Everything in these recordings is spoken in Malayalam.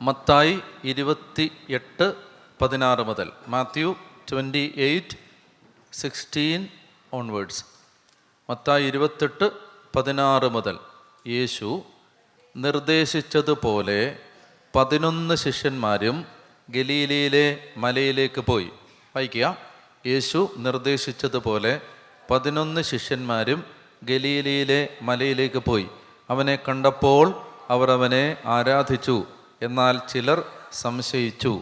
മത്തായി 28:16 മുതൽ. മാത്യു 28:16 ഓൺവേർഡ്സ്. മത്തായി 28:16 മുതൽ. യേശു നിർദ്ദേശിച്ചതുപോലെ 11 ശിഷ്യന്മാരും ഗലീലയിലെ മലയിലേക്ക് പോയി. വായിക്കുക. യേശു നിർദ്ദേശിച്ചതുപോലെ 11 ശിഷ്യന്മാരും ഗലീലയിലെ മലയിലേക്ക് പോയി. അവനെ കണ്ടപ്പോൾ അവർ അവനെ ആരാധിച്ചു. എന്നാൽ ചിലർ സംശയിച്ചു.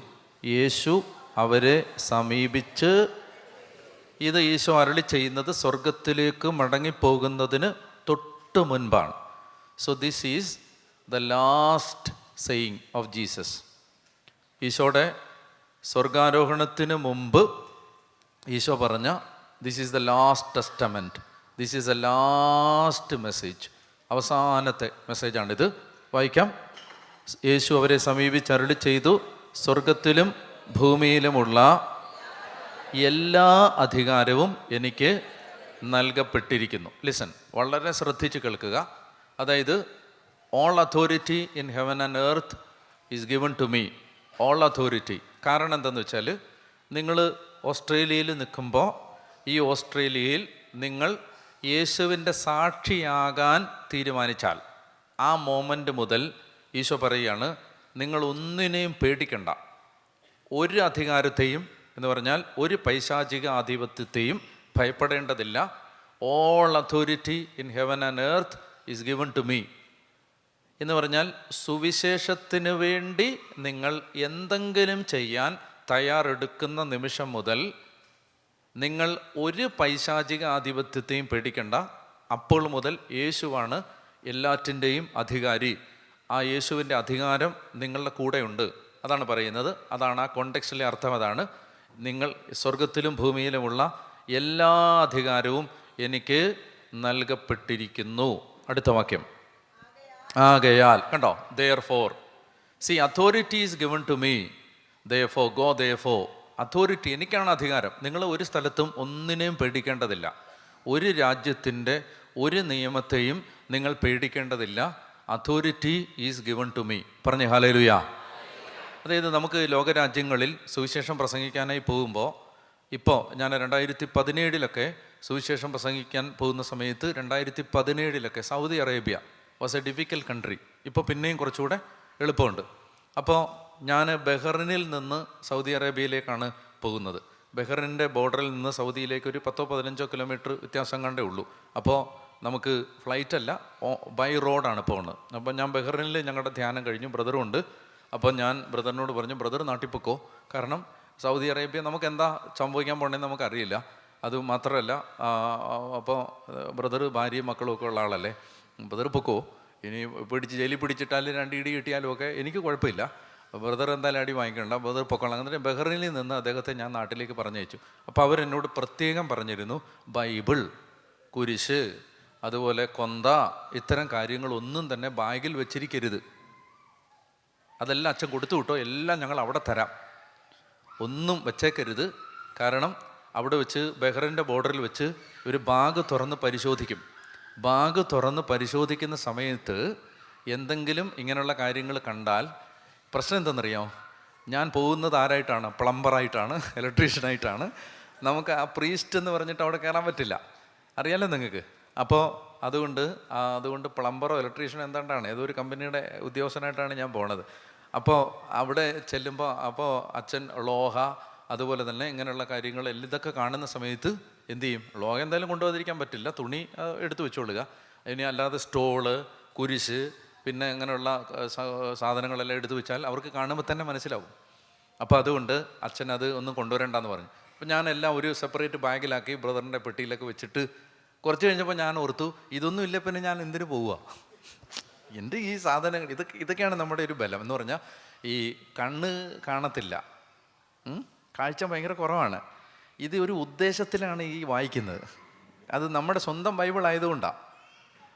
യേശു അവരെ സമീപിച്ച്, ഇത് ഈശോ അരുളി ചെയ്യുന്നത് സ്വർഗത്തിലേക്ക് മടങ്ങിപ്പോകുന്നതിന് തൊട്ട് മുൻപാണ്. So this is the last saying of Jesus. ഈശോയുടെ സ്വർഗാരോഹണത്തിന് മുമ്പ് ഈശോ പറഞ്ഞ this is the last testament, this is the last message, അവസാനത്തെ മെസ്സേജാണിത്. വായിക്കാം. യേശു അവരെ സമീപിച്ച് അരുളി ചെയ്തു, സ്വർഗത്തിലും ഭൂമിയിലുമുള്ള എല്ലാ അധികാരവും എനിക്ക് നൽകപ്പെട്ടിരിക്കുന്നു. ലിസൺ, വളരെ ശ്രദ്ധിച്ച് കേൾക്കുക. അതായത് all authority in heaven and earth is given to me. All authority. കാരണം എന്താണെന്ന് വെച്ചാൽ, നിങ്ങൾ ഓസ്ട്രേലിയയിൽ നിൽക്കുമ്പോൾ ഈ ഓസ്ട്രേലിയയിൽ നിങ്ങൾ യേശുവിൻ്റെ സാക്ഷിയാകാൻ തീരുമാനിച്ചാൽ ആ മോമെൻ്റ് മുതൽ ഈശോ പറയുകയാണ്, നിങ്ങൾ ഒന്നിനെയും പേടിക്കണ്ട. ഒരു അധികാരത്തെയും എന്ന് പറഞ്ഞാൽ ഒരു പൈശാചിക ആധിപത്യത്തെയും ഭയപ്പെടേണ്ടതില്ല. All authority in heaven and earth is given to me എന്ന് പറഞ്ഞാൽ, സുവിശേഷത്തിന് വേണ്ടി നിങ്ങൾ എന്തെങ്കിലും ചെയ്യാൻ തയ്യാറെടുക്കുന്ന നിമിഷം മുതൽ നിങ്ങൾ ഒരു പൈശാചിക ആധിപത്യത്തെയും പേടിക്കണ്ട. അപ്പോൾ മുതൽ യേശുവാണ് എല്ലാറ്റിൻ്റെയും അധികാരി. ആ യേശുവിൻ്റെ അധികാരം നിങ്ങളുടെ കൂടെയുണ്ട്. അതാണ് പറയുന്നത്. അതാണ് ആ കോണ്ടെക്സ്റ്റിലെ അർത്ഥം. അതാണ്, നിങ്ങൾ സ്വർഗത്തിലും ഭൂമിയിലുമുള്ള എല്ലാ അധികാരവും എനിക്ക് നൽകപ്പെട്ടിരിക്കുന്നു. അടുത്ത വാക്യം. ആകയാൽ. കണ്ടോ? therefore. See, authority is given to me. Therefore, go therefore. Authority, എനിക്കാണ് അധികാരം. നിങ്ങൾ ഒരു സ്ഥലത്തും ഒന്നിനെയും പേടിക്കേണ്ടതില്ല. ഒരു രാജ്യത്തിൻ്റെ ഒരു നിയമത്തെയും നിങ്ങൾ പേടിക്കേണ്ടതില്ല. Authority is given to me. പറഞ്ഞേ ഹല്ലേലൂയ. അതായത് നമുക്ക് ലോകരാജ്യങ്ങളിൽ സുവിശേഷം പ്രസംഗിക്കാനായി പോകുമ്പോൾ, ഇപ്പോൾ ഞാൻ 2017 സുവിശേഷം പ്രസംഗിക്കാൻ പോകുന്ന സമയത്ത് 2017 Saudi Arabia was A difficult country. ഇപ്പോൾ പിന്നെയും കുറച്ചുകൂടെ എളുപ്പമുണ്ട്. അപ്പോൾ ഞാൻ ബഹ്റിനിൽ നിന്ന് സൗദി അറേബ്യയിലേക്കാണ് പോകുന്നത്. ബഹ്റിൻ്റെ ബോർഡറിൽ നിന്ന് സൗദിയിലേക്ക് ഒരു 10-15 കിലോമീറ്റർ വ്യത്യാസം കണ്ടേ ഉള്ളൂ. അപ്പോൾ നമുക്ക് ഫ്ലൈറ്റല്ല, ബൈ റോഡാണ് പോകുന്നത്. അപ്പോൾ ഞാൻ ബഹ്റിനിൽ ഞങ്ങളുടെ ധ്യാനം കഴിഞ്ഞു, ബ്രദറുണ്ട്. അപ്പോൾ ഞാൻ ബ്രദറിനോട് പറഞ്ഞു, ബ്രദർ നാട്ടിൽ പൊക്കോ, കാരണം സൗദി അറേബ്യ നമുക്ക് എന്താ സംഭവിക്കാൻ പോകണമെന്ന് നമുക്കറിയില്ല. അത് മാത്രമല്ല, അപ്പോൾ ബ്രദർ ഭാര്യയും മക്കളും ഒക്കെ ഉള്ള ആളല്ലേ, ബ്രദർ പൊക്കോ, ഇനി ജയിലിൽ പിടിച്ചിട്ടാലും 2 ഇടി കിട്ടിയാലും ഒക്കെ എനിക്ക് കുഴപ്പമില്ല, ബ്രദർ എന്തായാലും അടി വാങ്ങിക്കണ്ട, ബ്രദർ പൊക്കോളാം. എന്നിട്ട് ബഹ്റിനിൽ നിന്ന് അദ്ദേഹത്തെ ഞാൻ നാട്ടിലേക്ക് പറഞ്ഞയച്ചു. അപ്പോൾ അവരെന്നോട് പ്രത്യേകം പറഞ്ഞിരുന്നു, ബൈബിൾ, കുരിശ്, അതുപോലെ കൊന്ത, ഇത്തരം കാര്യങ്ങളൊന്നും തന്നെ ബാഗിൽ വെച്ചിരിക്കരുത്. അതെല്ലാം അച്ഛൻ കൊടുത്തു വിട്ടോ, എല്ലാം ഞങ്ങൾ അവിടെ തരാം, ഒന്നും വെച്ചേക്കരുത്. കാരണം അവിടെ വെച്ച് ബഹ്റിൻ്റെ ബോർഡറിൽ വെച്ച് ഒരു ബാഗ് തുറന്ന് പരിശോധിക്കും. ബാഗ് തുറന്ന് പരിശോധിക്കുന്ന സമയത്ത് എന്തെങ്കിലും ഇങ്ങനെയുള്ള കാര്യങ്ങൾ കണ്ടാൽ പ്രശ്നം എന്തെന്നറിയാമോ? ഞാൻ പോകുന്നത് ആരായിട്ടാണ്? പ്ലംബറായിട്ടാണ്, ഇലക്ട്രീഷ്യനായിട്ടാണ്. നമുക്ക് ആ പ്രീസ്റ്റ് എന്ന് പറഞ്ഞിട്ട് അവിടെ കയറാൻ പറ്റില്ല, അറിയാലോ നിങ്ങൾക്ക്. അപ്പോൾ അതുകൊണ്ട് പ്ലംബറോ ഇലക്ട്രീഷ്യനോ എന്താണ്ടാണ്, ഏതൊരു കമ്പനിയുടെ ഉദ്യോഗസ്ഥനായിട്ടാണ് ഞാൻ പോണത്. അപ്പോൾ അവിടെ ചെല്ലുമ്പോൾ അച്ഛൻ ലോഹ, അതുപോലെ തന്നെ ഇങ്ങനെയുള്ള കാര്യങ്ങൾ എല്ലാം ഇതൊക്കെ കാണുന്ന സമയത്ത് എന്തു ചെയ്യും? ലോഹ എന്തായാലും കൊണ്ടുപോകാതിരിക്കാൻ പറ്റില്ല, തുണി എടുത്ത് വെച്ചോളുക. ഇനി അല്ലാതെ സ്റ്റോള്, കുരിശ്, പിന്നെ അങ്ങനെയുള്ള സാധനങ്ങളെല്ലാം എടുത്തു വെച്ചാൽ അവർക്ക് കാണുമ്പോൾ തന്നെ മനസ്സിലാവും. അപ്പോൾ അതുകൊണ്ട് അച്ഛൻ അത് ഒന്നും കൊണ്ടുവരണ്ടെന്ന് പറഞ്ഞു. അപ്പോൾ ഞാനെല്ലാം ഒരു സെപ്പറേറ്റ് ബാഗിലാക്കി ബ്രദറിൻ്റെ പെട്ടിയിലൊക്കെ വെച്ചിട്ട് കുറച്ച് കഴിഞ്ഞപ്പോൾ ഞാൻ ഓർത്തു, ഇതൊന്നും ഇല്ല പിന്നെ ഞാൻ എന്തിനു പോവുക? എൻ്റെ ഈ സാധനങ്ങൾ ഇതൊക്കെയാണ് നമ്മുടെ ഒരു ബലം എന്ന് പറഞ്ഞാൽ, ഈ കണ്ണ് കാണത്തില്ല, കാഴ്ച ഭയങ്കര കുറവാണ്. ഇത് ഒരു ഉദ്ദേശത്തിലാണ് ഈ വായിക്കുന്നത്. അത് നമ്മുടെ സ്വന്തം ബൈബിൾ ആയതുകൊണ്ടാണ്.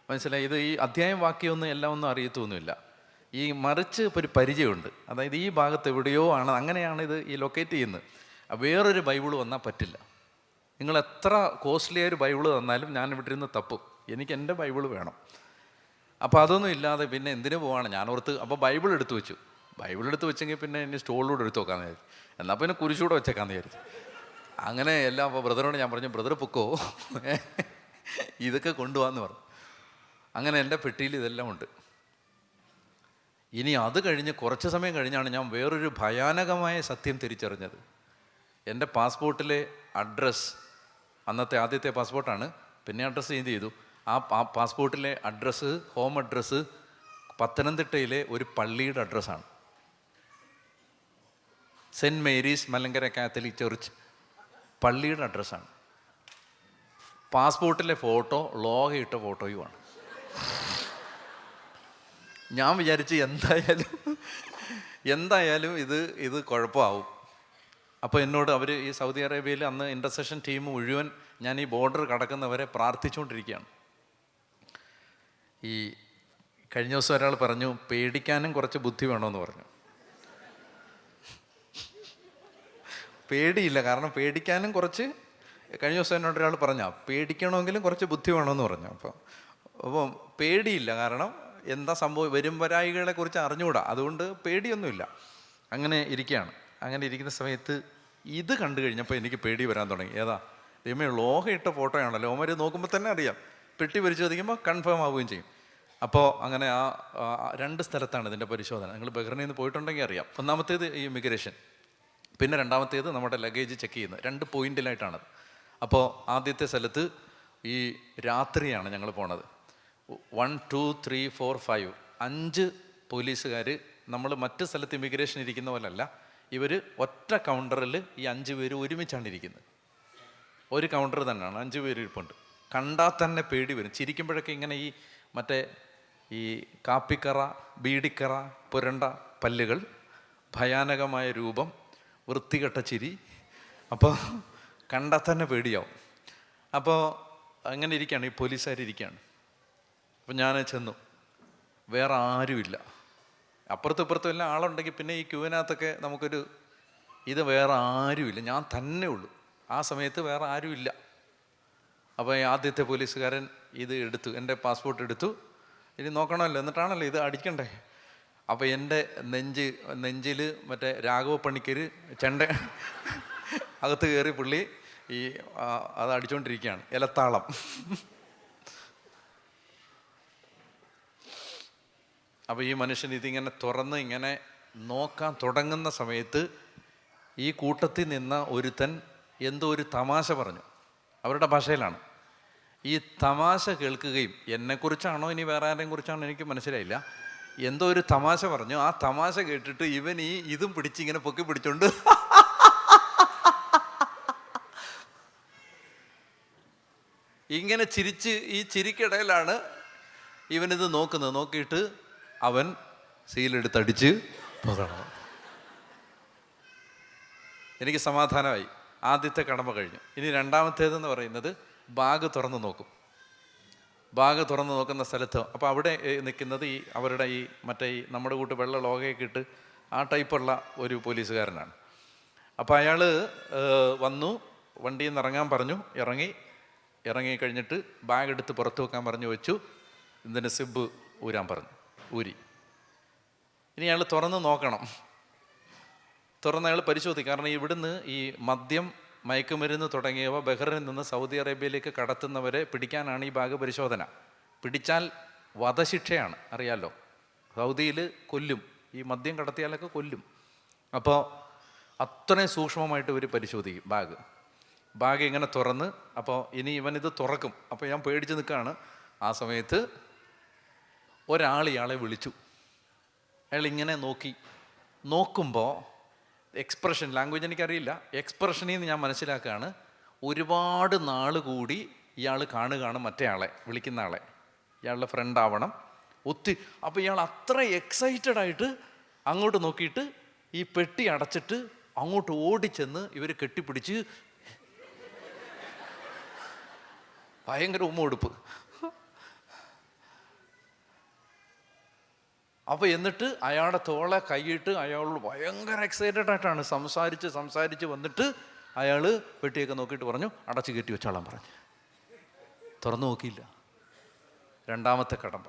മനസ്സിലായി? ഇത് ഈ അധ്യായം വാക്യമൊന്നും എല്ലാം ഒന്നും അറിയത്തൊന്നുമില്ല. ഈ മറിച്ച് ഇപ്പോൾ ഒരു പരിചയമുണ്ട്. അതായത് ഈ ഭാഗത്ത് എവിടെയോ ആണ്, അങ്ങനെയാണ് ഇത് ഈ ലൊക്കേറ്റ് ചെയ്യുന്നത്. വേറൊരു ബൈബിൾ വന്നാൽ പറ്റില്ല. നിങ്ങൾ എത്ര കോസ്റ്റ്ലി ആയൊരു ബൈബിൾ തന്നാലും ഞാൻ ഇവിടെ ഇരുന്ന് തപ്പും, എനിക്ക് എൻ്റെ ബൈബിൾ വേണം. അപ്പോൾ അതൊന്നും ഇല്ലാതെ പിന്നെ എന്തിനു പോവാണ്? ഞാൻ ഓർത്ത് അപ്പോൾ ബൈബിൾ എടുത്തു വെച്ചു. ബൈബിളെടുത്ത് വെച്ചെങ്കിൽ പിന്നെ ഇനി സ്റ്റോളിലൂടെ എടുത്ത് വെക്കാമെന്ന് വിചാരിച്ചു. എന്നാൽ പിന്നെ കുരിശൂടെ വെച്ചേക്കാന്ന് വിചാരിച്ചു. അങ്ങനെ എല്ലാം. അപ്പോൾ ബ്രദറിനോട് ഞാൻ പറഞ്ഞു, ബ്രദർ പൊക്കോ, ഇതൊക്കെ കൊണ്ടുപോകാമെന്ന് പറഞ്ഞു. അങ്ങനെ എൻ്റെ പെട്ടിയിൽ ഇതെല്ലാം ഉണ്ട്. ഇനി അത് കഴിഞ്ഞ് കുറച്ച് സമയം കഴിഞ്ഞാണ് ഞാൻ വേറൊരു ഭയാനകമായ സത്യം തിരിച്ചറിഞ്ഞത്. എൻ്റെ പാസ്പോർട്ടിലെ അഡ്രസ്സ്, അന്നത്തെ ആദ്യത്തെ പാസ്പോർട്ടാണ്, പിന്നെ അഡ്രസ്സ് ചേഞ്ച് ചെയ്തു. ആ പാസ്പോർട്ടിലെ അഡ്രസ്സ്, ഹോം അഡ്രസ്സ് പത്തനംതിട്ടയിലെ ഒരു പള്ളിയുടെ അഡ്രസ്സാണ്. Saint Mary's Malankara Catholic Church പള്ളിയുടെ അഡ്രസ്സാണ്. പാസ്പോർട്ടിലെ ഫോട്ടോ ലോഹയിട്ട ഫോട്ടോയുമാണ്. ഞാൻ വിചാരിച്ച് എന്തായാലും ഇത് കുഴപ്പമാവും. അപ്പോൾ എന്നോട് അവർ, ഈ സൗദി അറേബ്യയിൽ അന്ന് ഇൻ്റർസെഷൻ ടീം മുഴുവൻ ഞാൻ ഈ ബോർഡർ കടക്കുന്നവരെ പ്രാർത്ഥിച്ചുകൊണ്ടിരിക്കുകയാണ്. ഈ കഴിഞ്ഞ ദിവസം ഒരാൾ പറഞ്ഞു, പേടിക്കാനും കുറച്ച് ബുദ്ധി വേണമെന്ന് പറഞ്ഞു. പേടിയില്ല, കാരണം പേടിക്കാനും കുറച്ച്, കഴിഞ്ഞ ദിവസം എന്നോട് ഒരാൾ പറഞ്ഞാൽ പേടിക്കണമെങ്കിലും കുറച്ച് ബുദ്ധി വേണമെന്ന് പറഞ്ഞു. അപ്പം പേടിയില്ല, കാരണം എന്താ സംഭവം, വരും വരായികളെ കുറിച്ച് അറിഞ്ഞുകൂടാ, അതുകൊണ്ട് പേടിയൊന്നുമില്ല. അങ്ങനെ ഇരിക്കുകയാണ്. അങ്ങനെ ഇരിക്കുന്ന സമയത്ത് ഇത് കണ്ടു കഴിഞ്ഞപ്പോൾ എനിക്ക് പേടി വരാൻ തുടങ്ങി. ഏതാ ദൈവമേ, ലോഹയിട്ട ഫോട്ടോയാണല്ലോ, ഓമര് നോക്കുമ്പോൾ തന്നെ അറിയാം, പെട്ടി പരിശോധിക്കുമ്പോൾ കൺഫേം ആവുകയും ചെയ്യും. അപ്പോൾ അങ്ങനെ ആ 2 സ്ഥലത്താണ് ഇതിൻ്റെ പരിശോധന. നിങ്ങൾ ബഹ്റൈനിൽ നിന്ന് പോയിട്ടുണ്ടെങ്കിൽ അറിയാം. ഒന്നാമത്തേത് ഈ ഇമിഗ്രേഷൻ, പിന്നെ രണ്ടാമത്തേത് നമ്മുടെ ലഗേജ് ചെക്ക് ചെയ്യുന്നത്. 2 പോയിന്റിലായിട്ടാണത്. അപ്പോൾ ആദ്യത്തെ സ്ഥലത്ത് ഈ രാത്രിയാണ് ഞങ്ങൾ പോണത്. 1 2 3 4 5 5 പോലീസുകാർ. നമ്മൾ മറ്റ് സ്ഥലത്ത് ഇമിഗ്രേഷൻ ഇരിക്കുന്ന പോലല്ല, ഇവർ ഒറ്റ കൗണ്ടറിൽ ഈ 5 പേര് ഒരുമിച്ചാണ് ഇരിക്കുന്നത്. ഒരു കൗണ്ടർ തന്നെയാണ്, 5 പേര് ഇരിപ്പുണ്ട്. കണ്ടാൽ തന്നെ പേടി വരും. ചിരിക്കുമ്പോഴൊക്കെ ഇങ്ങനെ ഈ മറ്റേ ഈ കാപ്പിക്കറ, ബീഡിക്കറ പുരണ്ട പല്ലുകൾ, ഭയാനകമായ രൂപം, വൃത്തികെട്ട ചിരി. അപ്പോൾ കണ്ടാൽ തന്നെ പേടിയാവും. അപ്പോൾ അങ്ങനെ ഇരിക്കുകയാണ്, ഈ പോലീസുകാരിയ്ക്കുകയാണ്. അപ്പം ഞാൻ ചെന്നു, വേറെ ആരുമില്ല, അപ്പുറത്തും ഇപ്പുറത്തും എല്ലാം ആളുണ്ടെങ്കിൽ പിന്നെ ഈ ക്യൂവിനകത്തൊക്കെ നമുക്കൊരു ഇത്, വേറെ ആരുമില്ല, ഞാൻ തന്നെ ഉള്ളൂ. ആ സമയത്ത് വേറെ ആരുമില്ല. അപ്പോൾ ആദ്യത്തെ പോലീസുകാരൻ ഇത് എടുത്തു, എൻ്റെ പാസ്പോർട്ട് എടുത്തു. ഇനി നോക്കണമല്ലോ, എന്നിട്ടാണല്ലോ ഇത് അടിക്കണ്ടേ. അപ്പോൾ എൻ്റെ നെഞ്ചിൽ മറ്റേ രാഘവ പണിക്കർ ചെണ്ട അകത്ത് കയറി പുള്ളി ഈ അത് അടിച്ചുകൊണ്ടിരിക്കുകയാണ്, ഇലത്താളം. അപ്പോൾ ഈ മനുഷ്യൻ ഇതിങ്ങനെ തുറന്ന് ഇങ്ങനെ നോക്കാൻ തുടങ്ങുന്ന സമയത്ത് ഈ കൂട്ടത്തിൽ നിന്ന ഒരുത്തൻ എന്തോ ഒരു തമാശ പറഞ്ഞു, അവരുടെ ഭാഷയിലാണ്. ഈ തമാശ കേൾക്കുകയും, എന്നെക്കുറിച്ചാണോ ഇനി വേറെ ആരെയും കുറിച്ചാണോ എനിക്ക് മനസ്സിലായില്ല, എന്തോ ഒരു തമാശ പറഞ്ഞു. ആ തമാശ കേട്ടിട്ട് ഇവൻ ഇതും പിടിച്ചിങ്ങനെ പൊക്കി പിടിച്ചോണ്ട് ഇങ്ങനെ ചിരിച്ച്, ഈ ചിരിക്കിടയിലാണ് ഇവനിത് നോക്കുന്നത്. നോക്കിയിട്ട് അവൻ സീലെടുത്തടിച്ച് പോകണം. എനിക്ക് സമാധാനമായി. ആദ്യത്തെ കടമ കഴിഞ്ഞു. ഇനി രണ്ടാമത്തേതെന്ന് പറയുന്നത് ബാഗ് തുറന്ന് നോക്കും. ബാഗ് തുറന്ന് നോക്കുന്ന സ്ഥലത്ത് അപ്പോൾ അവിടെ നിൽക്കുന്നത് ഈ അവരുടെ ഈ മറ്റേ ഈ നമ്മുടെ കൂട്ട് വെള്ള ലോകയൊക്കെ ഇട്ട് ആ ടൈപ്പുള്ള ഒരു പോലീസുകാരനാണ്. അപ്പോൾ അയാൾ വന്നു, വണ്ടിയിൽ നിന്ന് ഇറങ്ങാൻ പറഞ്ഞു. ഇറങ്ങി കഴിഞ്ഞിട്ട് ബാഗ് എടുത്ത് പുറത്ത് വെക്കാൻ പറഞ്ഞു, വെച്ചു. ഇതിൻ്റെ സിബ് ഊരാൻ പറഞ്ഞു, ഊരി. ഇനി അയാൾ തുറന്ന് നോക്കണം. തുറന്ന് അയാൾ പരിശോധിക്കും. കാരണം ഇവിടുന്ന് ഈ മദ്യം, മയക്കുമരുന്ന് തുടങ്ങിയവ ബഹ്റൈനിൽ നിന്ന് സൗദി അറേബ്യയിലേക്ക് കടത്തുന്നവരെ പിടിക്കാനാണ് ഈ ബാഗ് പരിശോധന. പിടിച്ചാൽ വധശിക്ഷയാണ്, അറിയാലോ. സൗദിയിൽ കൊല്ലും, ഈ മദ്യം കടത്തിയാലൊക്കെ കൊല്ലും. അപ്പോൾ അത്രയും സൂക്ഷ്മമായിട്ട് ഇവർ പരിശോധിക്കും ബാഗ് ഇങ്ങനെ തുറന്ന്. അപ്പോൾ ഇനി ഇവനിത് തുറക്കും. അപ്പോൾ ഞാൻ പേടിച്ച് നിൽക്കുകയാണ്. ആ സമയത്ത് ഒരാൾ ഇയാളെ വിളിച്ചു. അയാൾ ഇങ്ങനെ നോക്കുമ്പോൾ എക്സ്പ്രഷൻ, ലാംഗ്വേജ് എനിക്കറിയില്ല, എക്സ്പ്രഷനിൽ നിന്ന് ഞാൻ മനസ്സിലാക്കുകയാണ് ഒരുപാട് നാൾ കൂടി ഇയാൾ കാണുകയാണ് മറ്റേ ആളെ, വിളിക്കുന്ന ആളെ, ഇയാളുടെ ഫ്രണ്ട് ആവണം അപ്പോൾ ഇയാൾ അത്ര എക്സൈറ്റഡ് ആയിട്ട് അങ്ങോട്ട് നോക്കിയിട്ട് ഈ പെട്ടി അടച്ചിട്ട് അങ്ങോട്ട് ഓടിച്ചെന്ന് ഇവർ കെട്ടിപ്പിടിച്ച് ഭയങ്കര ഉമ്മൊടുപ്പ്. അപ്പോൾ എന്നിട്ട് അയാളുടെ തോളെ കൈയിട്ട് അയാളോട് ഭയങ്കര എക്സൈറ്റഡ് ആയിട്ടാണ് സംസാരിച്ച് വന്നിട്ട് അയാൾ പെട്ടിയൊക്കെ നോക്കിയിട്ട് പറഞ്ഞു, അടച്ചു കയറ്റി വെച്ചോളാൻ പറഞ്ഞു. തുറന്നു നോക്കിയില്ല. രണ്ടാമത്തെ കടമ്പ.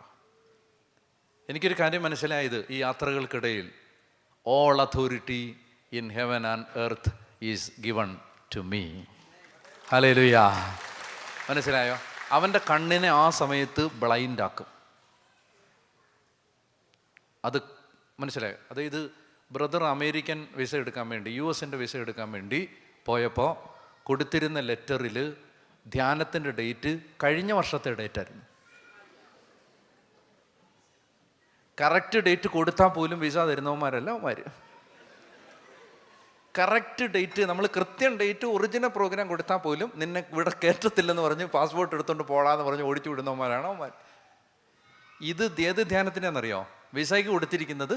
എനിക്കൊരു കാര്യം മനസ്സിലായത്, ഈ യാത്രകൾക്കിടയിൽ all authority in heaven and earth is given to me. ഹല്ലേലൂയ. മനസ്സിലായോ? അവൻ്റെ കണ്ണിനെ ആ സമയത്ത് ബ്ലൈൻഡാക്കും. അത് മനസ്സിലായോ? അതായത് ബ്രദർ അമേരിക്കൻ വിസ എടുക്കാൻ വേണ്ടി, US വിസ എടുക്കാൻ വേണ്ടി പോയപ്പോൾ കൊടുത്തിരുന്ന ലെറ്ററിൽ ധ്യാനത്തിൻ്റെ ഡേറ്റ് കഴിഞ്ഞ വർഷത്തെ ഡേറ്റായിരുന്നു. കറക്റ്റ് ഡേറ്റ് കൊടുത്താൽ പോലും വിസ തരുന്നവന്മാരല്ല അവന്മാർ. കറക്റ്റ് ഡേറ്റ്, നമ്മൾ കൃത്യം ഡേറ്റ് ഒറിജിനൽ പ്രോഗ്രാം കൊടുത്താൽ പോലും നിന്നെ ഇവിടെ കയറ്റത്തില്ലെന്ന് പറഞ്ഞ് പാസ്പോർട്ട് എടുത്തുകൊണ്ട് പോടാന്ന് പറഞ്ഞ് ഓടിച്ചു വിടുന്നവന്മാരാണ് അവന്മാർ. ഇത് ഏത് ധ്യാനത്തിനാണെന്നറിയോ? വിസയ്ക്ക് കൊടുത്തിരിക്കുന്നത്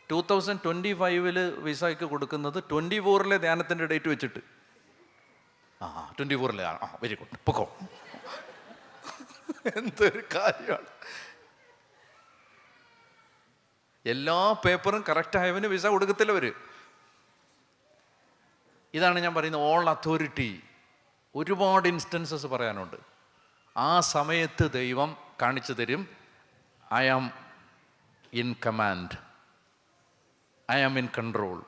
2025 വിസയ്ക്ക് കൊടുക്കുന്നത് 24 ധ്യാനത്തിൻ്റെ ഡേറ്റ് വെച്ചിട്ട്. 24 വെരി ഗുഡ്, പൊക്കോ. എന്തൊരു കാര്യമാണ്! എല്ലാ പേപ്പറും കറക്റ്റ് ആയവന് വിസ കൊടുക്കത്തില്ല അവർ. ഇതാണ് ഞാൻ പറയുന്നത്, ഓൾ അതോറിറ്റി. ഒരുപാട് ഇൻസ്റ്റൻസസ് പറയാനുണ്ട്. ആ സമയത്ത് ദൈവം കാണിച്ചു തരും, I am in command, I am in control.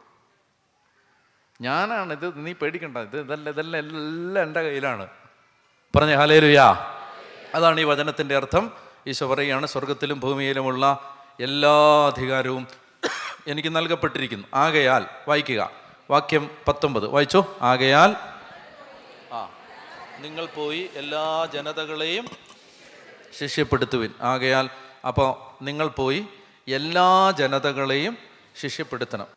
ഞാനാണ് ഇത്, നീ പേടിക്കണ്ട, ഇതെല്ലാം എൻ്റെ കയ്യിലാണ്. പറഞ്ഞേ ഹല്ലേലൂയ. അതാണ് ഈ വചനത്തിൻ്റെ അർത്ഥം. ഈശോ പറയുകയാണ്, സ്വർഗത്തിലും ഭൂമിയിലുമുള്ള എല്ലാ അധികാരവും എനിക്ക് നൽകപ്പെട്ടിരിക്കുന്നു. ആകയാൽ, വായിക്കുക വാക്യം 19 വായിച്ചോ. ആകയാൽ നിങ്ങൾ പോയി എല്ലാ ജനതകളെയും ശിഷ്യപ്പെടുത്തുവിൻ. ആകയാൽ, അപ്പോൾ നിങ്ങൾ പോയി എല്ലാ ജനതകളെയും ശിഷ്യപ്പെടുത്തണം.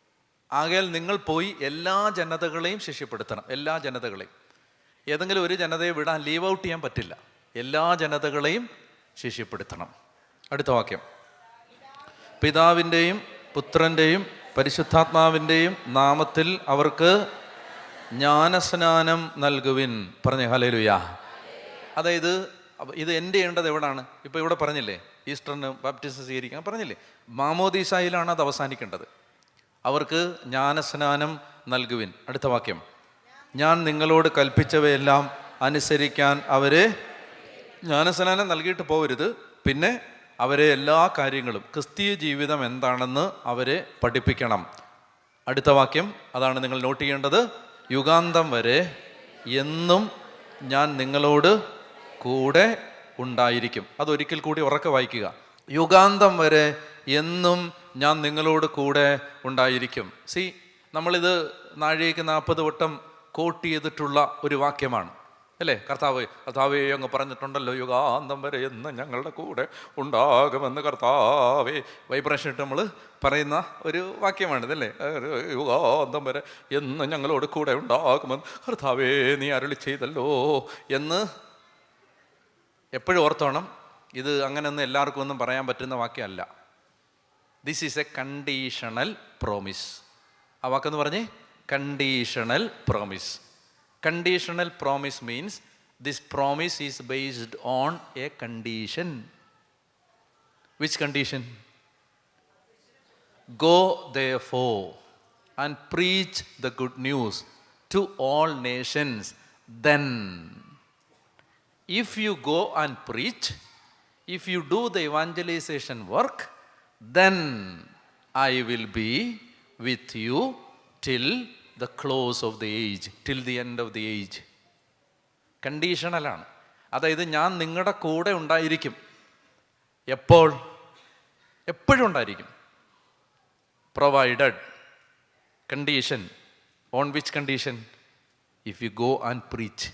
ആകയാൽ നിങ്ങൾ പോയി എല്ലാ ജനതകളെയും ശിഷ്യപ്പെടുത്തണം. എല്ലാ ജനതകളെയും. ഏതെങ്കിലും ഒരു ജനതയെ വിടാൻ, ലീവ് ഔട്ട് ചെയ്യാൻ പറ്റില്ല. എല്ലാ ജനതകളെയും ശിഷ്യപ്പെടുത്തണം. അടുത്ത വാക്യം, പിതാവിൻ്റെയും പുത്രൻ്റെയും പരിശുദ്ധാത്മാവിൻ്റെയും നാമത്തിൽ അവർക്ക് ജ്ഞാനസ്നാനം നൽകുവിൻ. പറഞ്ഞേ ഹല്ലേലൂയ. അതായത് ഇത് എൻ്റെ ചെയ്യേണ്ടത് എവിടാണ്? ഇപ്പോൾ ഇവിടെ പറഞ്ഞില്ലേ, ഈസ്റ്ററിന് ബാപ്റ്റിസം സ്വീകരിക്കാൻ പറഞ്ഞില്ലേ, മാമോദീസായിലാണ് അത് അവസാനിക്കേണ്ടത്. അവർക്ക് ജ്ഞാനസ്നാനം നൽകുവിൻ. അടുത്ത വാക്യം, ഞാൻ നിങ്ങളോട് കൽപ്പിച്ചവയെല്ലാം അനുസരിക്കാൻ അവരെ, ജ്ഞാനസ്നാനം നൽകിയിട്ട് പോകരുത്, പിന്നെ അവരെ എല്ലാ കാര്യങ്ങളും, ക്രിസ്തീയ ജീവിതം എന്താണെന്ന് അവരെ പഠിപ്പിക്കണം. അടുത്ത വാക്യം, അതാണ് നിങ്ങൾ നോട്ട് ചെയ്യേണ്ടത്, യുഗാന്തം വരെ എന്നും ഞാൻ നിങ്ങളോട് കൂടെ ഉണ്ടായിരിക്കും. അതൊരിക്കൽ കൂടി ഉറക്കെ വായിക്കുക, യുഗാന്തം വരെ എന്നും ഞാൻ നിങ്ങളോട് കൂടെ ഉണ്ടായിരിക്കും. നമ്മളിത് നാഴികയ്ക്ക് 40 വട്ടം കോട്ട് ചെയ്തിട്ടുള്ള ഒരു വാക്യമാണ് അല്ലേ? കർത്താവേ അങ്ങ് പറഞ്ഞിട്ടുണ്ടല്ലോ, യുഗാന്തം വരെ എന്ന് ഞങ്ങളുടെ കൂടെ ഉണ്ടാകുമെന്ന് കർത്താവേ. വൈബ്രേഷൻ ഇട്ട് നമ്മൾ പറയുന്ന ഒരു വാക്യമാണ് ഇതല്ലേ? യുഗാന്തം വരെ എന്ന് ഞങ്ങളോട് കൂടെ ഉണ്ടാകുമെന്ന് കർത്താവേ നീ അരുളി ചെയ്തല്ലോ എന്ന് എപ്പോഴും ഓർത്തോണം. ഇത് അങ്ങനെയൊന്നും എല്ലാവർക്കും ഒന്നും പറയാൻ പറ്റുന്ന വാക്യമല്ല. This is a conditional promise. ആ വാക്കെന്ന് പറഞ്ഞേ, conditional promise. Conditional promise means this promise is based on a condition. Which condition? Go therefore and preach the good news to all nations. Then, if you go and preach, if you do the evangelization work, then I will be with you till the close of the age, till the end of the age. കണ്ടീഷണലാണ്. അതായത് ഞാൻ നിങ്ങളുടെ കൂടെ ഉണ്ടായിരിക്കും. എപ്പോൾ? എപ്പോഴും ഉണ്ടായിരിക്കും. Provided. Condition. On which condition? If you go and preach.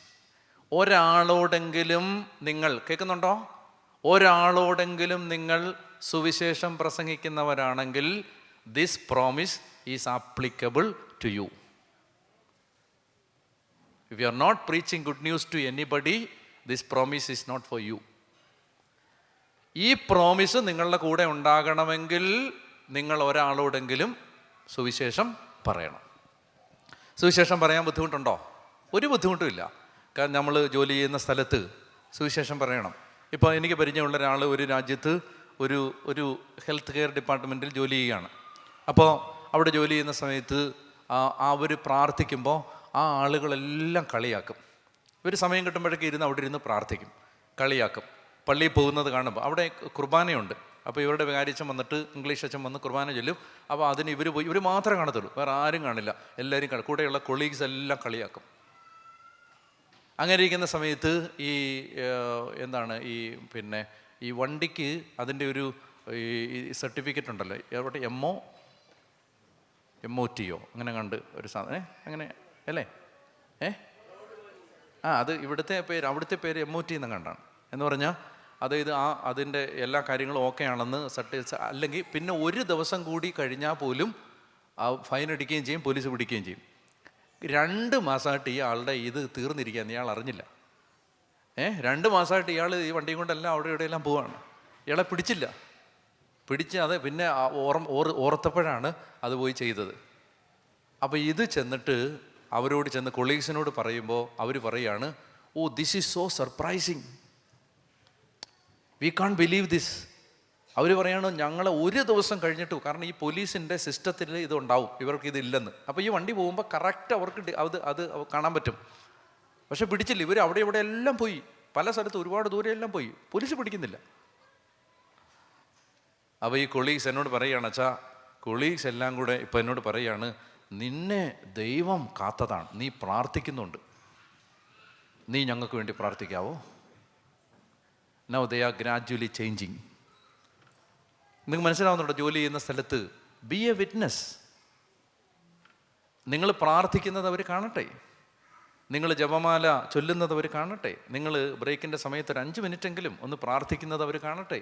ഒരാളോടെങ്കിലും നിങ്ങൾ, കേൾക്കുന്നുണ്ടോ? ഒരാളോടെങ്കിലും നിങ്ങൾ സുവിശേഷം പ്രസംഗിക്കുന്നവരാണെങ്കിൽ this promise is applicable to you. If you are not preaching good news to anybody, this promise is not for you. ഈ പ്രോമിസ് നിങ്ങളുടെ കൂടെ ഉണ്ടാകണമെങ്കിൽ നിങ്ങൾ ഒരാളോടെങ്കിലും സുവിശേഷം പറയണം. സുവിശേഷം പറയാൻ ബുദ്ധിമുട്ടുണ്ടോ? ഒരു ബുദ്ധിമുട്ടുമില്ല. കാരണം നമ്മൾ ജോലി ചെയ്യുന്ന സ്ഥലത്ത് സുവിശേഷം പറയണം. ഇപ്പോൾ എനിക്ക് പരിചയമുള്ള ഒരാൾ ഒരു രാജ്യത്ത് ഒരു ഹെൽത്ത് കെയർ ഡിപ്പാർട്ട്മെൻറ്റിൽ ജോലി ചെയ്യുകയാണ്. അപ്പോൾ അവിടെ ജോലി ചെയ്യുന്ന സമയത്ത് അവർ പ്രാർത്ഥിക്കുമ്പോൾ ആ ആളുകളെല്ലാം കളിയാക്കും. ഒരു സമയം കിട്ടുമ്പോഴേക്കും ഇരുന്ന് അവിടെ ഇരുന്ന് പ്രാർത്ഥിക്കും, കളിയാക്കും. പള്ളിയിൽ പോകുന്നത് കാണുമ്പോൾ അവിടെ കുർബാനയുണ്ട്. അപ്പോൾ ഇവരുടെ വികാരിച്ചൻ വന്നിട്ട് ഇംഗ്ലീഷ് അച്ഛൻ വന്ന് കുർബാന ചൊല്ലും. അപ്പോൾ അതിന് ഇവർ പോയി, ഇവർ മാത്രമേ കാണത്തുള്ളൂ, വേറെ ആരും കാണില്ല. എല്ലാവരും കൂടെയുള്ള കൊളീഗ്സ് എല്ലാം കളിയാക്കും. അങ്ങനെ ഇരിക്കുന്ന സമയത്ത് ഈ ഈ വണ്ടിക്ക് അതിൻ്റെ ഒരു ഈ സർട്ടിഫിക്കറ്റ് ഉണ്ടല്ലോ, എവിടെ MOT അങ്ങനെ കണ്ട് ഒരു സാധനം അങ്ങനെ അല്ലേ അത് അവിടുത്തെ പേര് MOT എന്ന് കണ്ടാണ്. എന്ന് പറഞ്ഞാൽ അതായത് അതിൻ്റെ എല്ലാ കാര്യങ്ങളും ഓക്കെ ആണെന്ന് അല്ലെങ്കിൽ പിന്നെ ഒരു ദിവസം കൂടി കഴിഞ്ഞാൽ പോലും ഫൈൻ അടിക്കുകയും ചെയ്യും, പോലീസ് പിടിക്കുകയും ചെയ്യും. 2 മാസമായിട്ട് ഈ ആളുടെ ഇത് തീർന്നിരിക്കുകയെന്ന് ഇയാൾ അറിഞ്ഞില്ല. 2 മാസമായിട്ട് ഇയാൾ ഈ വണ്ടിയും കൊണ്ടെല്ലാം അവിടെ ഇവിടെയെല്ലാം പോവാണ്. ഇയാളെ പിടിച്ച് അത് പിന്നെ ഓർത്തപ്പോഴാണ് അത് പോയി ചെയ്തത്. അപ്പോൾ ഇത് ചെന്നിട്ട് അവരോട് ചെന്ന് കൊളീഗ്സിനോട് പറയുമ്പോൾ അവർ പറയാണ്, oh this is so surprising, we can't believe this. അവർ പറയാണ് ഞങ്ങളെ ഒരു ദിവസം കഴിഞ്ഞിട്ടു, കാരണം ഈ പോലീസിൻ്റെ സിസ്റ്റത്തിൽ ഇതുണ്ടാവും, ഇവർക്ക് ഇതില്ലെന്ന്. അപ്പോൾ ഈ വണ്ടി പോകുമ്പോൾ കറക്റ്റ് അവർക്ക് അത് കാണാൻ പറ്റും. പക്ഷെ പിടിച്ചില്ല. ഇവർ അവിടെ ഇവിടെ എല്ലാം പോയി, പല സ്ഥലത്ത് ഒരുപാട് ദൂരെ എല്ലാം പോയി, പോലീസ് പിടിക്കുന്നില്ല. അപ്പോൾ ഈ കൊളീഗ്സ് എന്നോട് പറയുകയാണ്, അച്ഛാ കൊളീഗ്സ് എല്ലാം കൂടെ ഇപ്പം എന്നോട് പറയുകയാണ്, നിന്നെ ദൈവം കാത്തതാണ്, നീ പ്രാർത്ഥിക്കുന്നുണ്ട്, നീ ഞങ്ങൾക്ക് വേണ്ടി പ്രാർത്ഥിക്കാവോ? Now they are gradually changing. നിങ്ങൾക്ക് മനസ്സിലാവുന്നുണ്ടോ? ജോലി ചെയ്യുന്ന സ്ഥലത്ത് ബി എ വിറ്റ്നസ്. നിങ്ങൾ പ്രാർത്ഥിക്കുന്നത് അവർ കാണട്ടെ, നിങ്ങൾ ജപമാല ചൊല്ലുന്നത് അവർ കാണട്ടെ, നിങ്ങൾ ബ്രേക്കിൻ്റെ സമയത്ത് ഒരു 5 മിനിറ്റെങ്കിലും ഒന്ന് പ്രാർത്ഥിക്കുന്നത് അവർ കാണട്ടെ,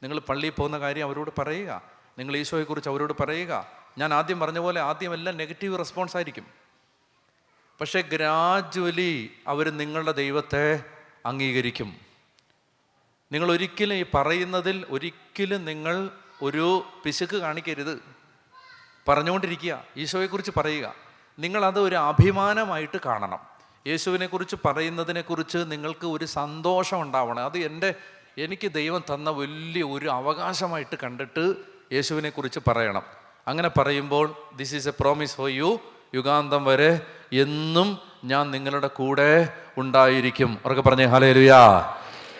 നിങ്ങൾ പള്ളിയിൽ പോകുന്ന കാര്യം അവരോട് പറയുക, നിങ്ങൾ ഈശോയെക്കുറിച്ച് അവരോട് പറയുക. ഞാൻ ആദ്യം പറഞ്ഞ പോലെ ആദ്യമെല്ലാം നെഗറ്റീവ് റെസ്പോൺസ് ആയിരിക്കും, പക്ഷേ ഗ്രാജുവലി അവർ നിങ്ങളുടെ ദൈവത്തെ അംഗീകരിക്കും. നിങ്ങൾ ഒരിക്കലും ഈ പറയുന്നതിൽ ഒരിക്കലും നിങ്ങൾ ഒരു പിശുക്ക് കാണിക്കരുത്. പറഞ്ഞുകൊണ്ടിരിക്കുക, ഈശോയെക്കുറിച്ച് പറയുക. നിങ്ങളത് ഒരു അഭിമാനമായിട്ട് കാണണം. യേശുവിനെക്കുറിച്ച് പറയുന്നതിനെക്കുറിച്ച് നിങ്ങൾക്ക് ഒരു സന്തോഷം ഉണ്ടാവണം. അത് എനിക്ക് ദൈവം തന്ന വലിയ ഒരു അവകാശമായിട്ട് കണ്ടിട്ട് യേശുവിനെക്കുറിച്ച് പറയണം. അങ്ങനെ പറയുമ്പോൾ this is a promise for you, യുഗാന്തം വരെ എന്നും ഞാൻ നിങ്ങളുടെ കൂടെ ഉണ്ടായിരിക്കും. ഉറക്കെ പറഞ്ഞേ ഹല്ലേലൂയാ,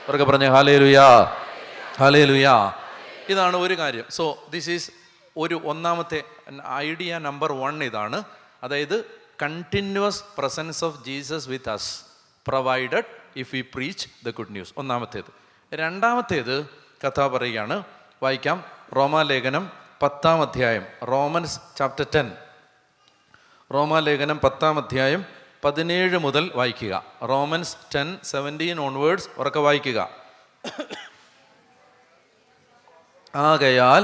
ഉറക്കെ പറഞ്ഞേ ഹല്ലേലൂയാ, ഹല്ലേലൂയാ. ഇതാണ് ഒരു കാര്യം. സോ ദിസ് ഈസ് ഒരു ഒന്നാമത്തെ ഐഡിയ നമ്പർ 1 ഇതാണ്. അതായത് continuous presence of Jesus with us provided if we preach the good news. ഒന്നാമത്തേത്. രണ്ടാമത്തേത് കർത്താവ് പറയുകയാണ്, വായിക്കാം. റോമാലേഖനം 10-ാം അധ്യായം, റോമൻസ് ചാപ്റ്റർ 10. റോമാലേഖനം 10-ാം അധ്യായം 17 മുതൽ വായിക്കുക. റോമൻസ് 10:17 ഓൺവേർഡ്സ് ഉറക്കെ വായിക്കുക. ആകയാൽ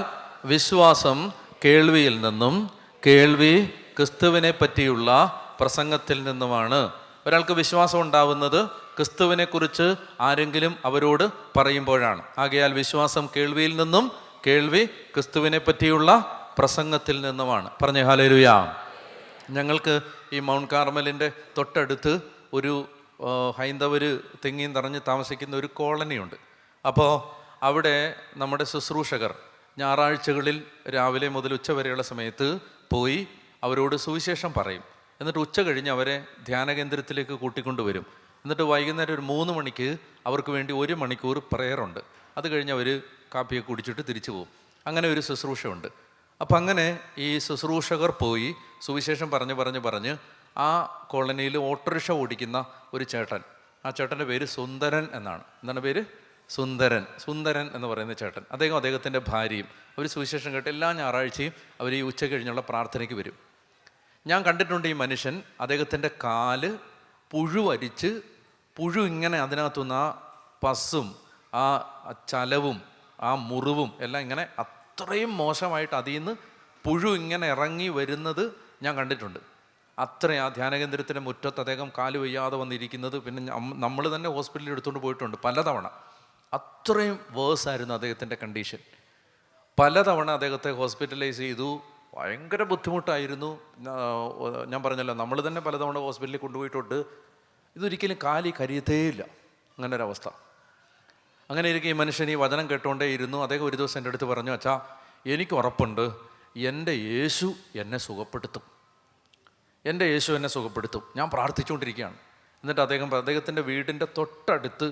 വിശ്വാസം കേൾവിയിൽ നിന്നും, കേൾവി ക്രിസ്തുവിനെ പറ്റിയുള്ള പ്രസംഗത്തിൽ നിന്നുമാണ്. ഒരാൾക്ക് വിശ്വാസം ഉണ്ടാവുന്നത് ക്രിസ്തുവിനെക്കുറിച്ച് ആരെങ്കിലും അവരോട് പറയുമ്പോഴാണ്. ആകയാൽ വിശ്വാസം കേൾവിയിൽ നിന്നും, കേൾവി ക്രിസ്തുവിനെ പറ്റിയുള്ള പ്രസംഗത്തിൽ നിന്നുമാണ്. പറഞ്ഞേ ഹല്ലേലൂയാ. ഞങ്ങൾക്ക് ഈ മൗണ്ട് കാർമലിൻ്റെ തൊട്ടടുത്ത് ഒരു ഹൈന്ദവർ തെങ്ങിയും തറഞ്ഞ് താമസിക്കുന്ന ഒരു കോളനിയുണ്ട്. അപ്പോൾ അവിടെ നമ്മുടെ ശുശ്രൂഷകർ ഞായറാഴ്ചകളിൽ രാവിലെ മുതൽ ഉച്ച വരെയുള്ള സമയത്ത് പോയി അവരോട് സുവിശേഷം പറയും. എന്നിട്ട് ഉച്ച കഴിഞ്ഞ് അവരെ ധ്യാന കേന്ദ്രത്തിലേക്ക് കൂട്ടിക്കൊണ്ടുവരും. എന്നിട്ട് വൈകുന്നേരം ഒരു 3 മണിക്ക് അവർക്ക് വേണ്ടി 1 മണിക്കൂർ പ്രയറുണ്ട്. അത് കഴിഞ്ഞ് അവർ കാപ്പിയൊക്കെ കുടിച്ചിട്ട് തിരിച്ചു പോകും. അങ്ങനെ ഒരു ശുശ്രൂഷ ഉണ്ട്. അപ്പം അങ്ങനെ ഈ ശുശ്രൂഷകർ പോയി സുവിശേഷം പറഞ്ഞ് ആ കോളനിയിൽ ഓട്ടോറിക്ഷ ഓടിക്കുന്ന ഒരു ചേട്ടൻ, ആ ചേട്ടൻ്റെ പേര് സുന്ദരൻ എന്നാണ്. എന്താണ് പേര്? സുന്ദരൻ എന്ന് പറയുന്ന ചേട്ടൻ, അദ്ദേഹത്തിൻ്റെ ഭാര്യയും അവർ സുവിശേഷം കേട്ട് എല്ലാ ഞായറാഴ്ചയും അവർ ഈ ഉച്ച കഴിഞ്ഞുള്ള പ്രാർത്ഥനയ്ക്ക് വരും. ഞാൻ കണ്ടിട്ടുണ്ട് ഈ മനുഷ്യൻ അദ്ദേഹത്തിൻ്റെ കാല് പുഴുവരിച്ച്, പുഴു ഇങ്ങനെ അതിനകത്തുനിന്ന് ആ പസ്സും ആ ചലവും ആ മുറിവും എല്ലാം ഇങ്ങനെ അത്രയും മോശമായിട്ട് അതിൽ നിന്ന് പുഴു ഇങ്ങനെ ഇറങ്ങി വരുന്നത് ഞാൻ കണ്ടിട്ടുണ്ട്. അത്രയും ആ ധ്യാനകേന്ദ്രത്തിൻ്റെ മുറ്റത്ത് അദ്ദേഹം കാല് വയ്യാതെ വന്നിരിക്കുന്നത്, പിന്നെ നമ്മൾ തന്നെ ഹോസ്പിറ്റലിൽ എടുത്തുകൊണ്ട് പോയിട്ടുണ്ട് പലതവണ. അത്രയും വേഴ്സായിരുന്നു അദ്ദേഹത്തിൻ്റെ കണ്ടീഷൻ. പലതവണ അദ്ദേഹത്തെ ഹോസ്പിറ്റലൈസ് ചെയ്തു. ഭയങ്കര ബുദ്ധിമുട്ടായിരുന്നു. ഞാൻ പറഞ്ഞല്ലോ, നമ്മൾ തന്നെ പലതവണ ഹോസ്പിറ്റലിൽ കൊണ്ടുപോയിട്ടുണ്ട്. ഇതൊരിക്കലും കാലി കരിയത്തേയില്ല, അങ്ങനെ ഒരവസ്ഥ. അങ്ങനെ ഇരിക്കും ഈ മനുഷ്യൻ ഈ വചനം കേട്ടുകൊണ്ടേ ഇരുന്നു. അദ്ദേഹം ഒരു ദിവസം എൻ്റെ അടുത്ത് പറഞ്ഞു, അച്ഛാ എനിക്ക് ഉറപ്പുണ്ട് എൻ്റെ യേശു എന്നെ സുഖപ്പെടുത്തും, എൻ്റെ യേശു എന്നെ സുഖപ്പെടുത്തും. ഞാൻ പ്രാർത്ഥിച്ചുകൊണ്ടിരിക്കുകയാണ്. എന്നിട്ട് അദ്ദേഹത്തിൻ്റെ വീടിൻ്റെ തൊട്ടടുത്ത്,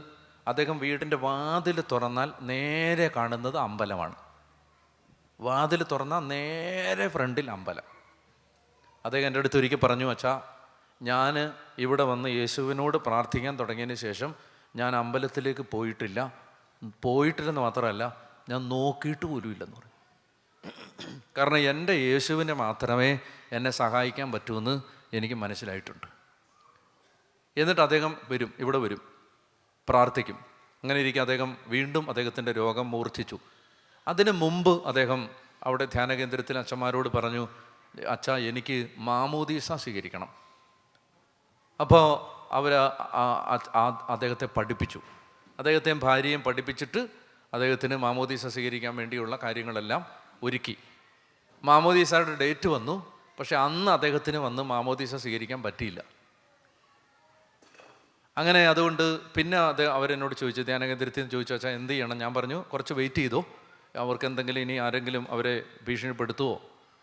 അദ്ദേഹം വീടിൻ്റെ വാതിൽ തുറന്നാൽ നേരെ കാണുന്നത് അമ്പലമാണ്. വാതിൽ തുറന്നാൽ നേരെ ഫ്രണ്ടിൽ അമ്പലം. അദ്ദേഹം എൻ്റെ അടുത്ത് ഒരിക്കൽ പറഞ്ഞു, അച്ഛാ, ഞാൻ ഇവിടെ വന്ന് യേശുവിനോട് പ്രാർത്ഥിക്കാൻ തുടങ്ങിയതിന് ശേഷം ഞാൻ അമ്പലത്തിലേക്ക് പോയിട്ടില്ലെന്ന് മാത്രമല്ല, ഞാൻ നോക്കിയിട്ട് പോലും ഇല്ലെന്ന് പറയും. കാരണം എൻ്റെ യേശുവിനെ മാത്രമേ എന്നെ സഹായിക്കാൻ പറ്റുമെന്ന് എനിക്ക് മനസ്സിലായിട്ടുണ്ട്. എന്നിട്ട് അദ്ദേഹം ഇവിടെ വരും, പ്രാർത്ഥിക്കും. അങ്ങനെ ഇരിക്കും. അദ്ദേഹം വീണ്ടും അദ്ദേഹത്തിൻ്റെ രോഗം മൂർച്ഛിച്ചു. അതിന് മുമ്പ് അദ്ദേഹം അവിടെ ധ്യാനകേന്ദ്രത്തിൽ അച്ഛന്മാരോട് പറഞ്ഞു, അച്ഛാ, എനിക്ക് മാമോദീസ സ്വീകരിക്കണം. അപ്പോൾ അവർ അദ്ദേഹത്തെ പഠിപ്പിച്ചു. അദ്ദേഹത്തെയും ഭാര്യയും പഠിപ്പിച്ചിട്ട് അദ്ദേഹത്തിന് മാമോദീസ സ്വീകരിക്കാൻ വേണ്ടിയുള്ള കാര്യങ്ങളെല്ലാം ഒരുക്കി. മാമോദീസയുടെ ഡേറ്റ് വന്നു. പക്ഷെ അന്ന് അദ്ദേഹത്തിന് വന്ന് മാമോദീസ സ്വീകരിക്കാൻ പറ്റിയില്ല. അങ്ങനെ അതുകൊണ്ട് പിന്നെ അവരെന്നോട് ചോദിച്ചു, ധ്യാനകേന്ദ്രത്തിൽ നിന്ന് ചോദിച്ചു, അച്ഛാ എന്ത് ചെയ്യണം? ഞാൻ പറഞ്ഞു, കുറച്ച് വെയിറ്റ് ചെയ്തോ, അവർക്ക് എന്തെങ്കിലും ഇനി ആരെങ്കിലും അവരെ ഭീഷണിപ്പെടുത്തുവോ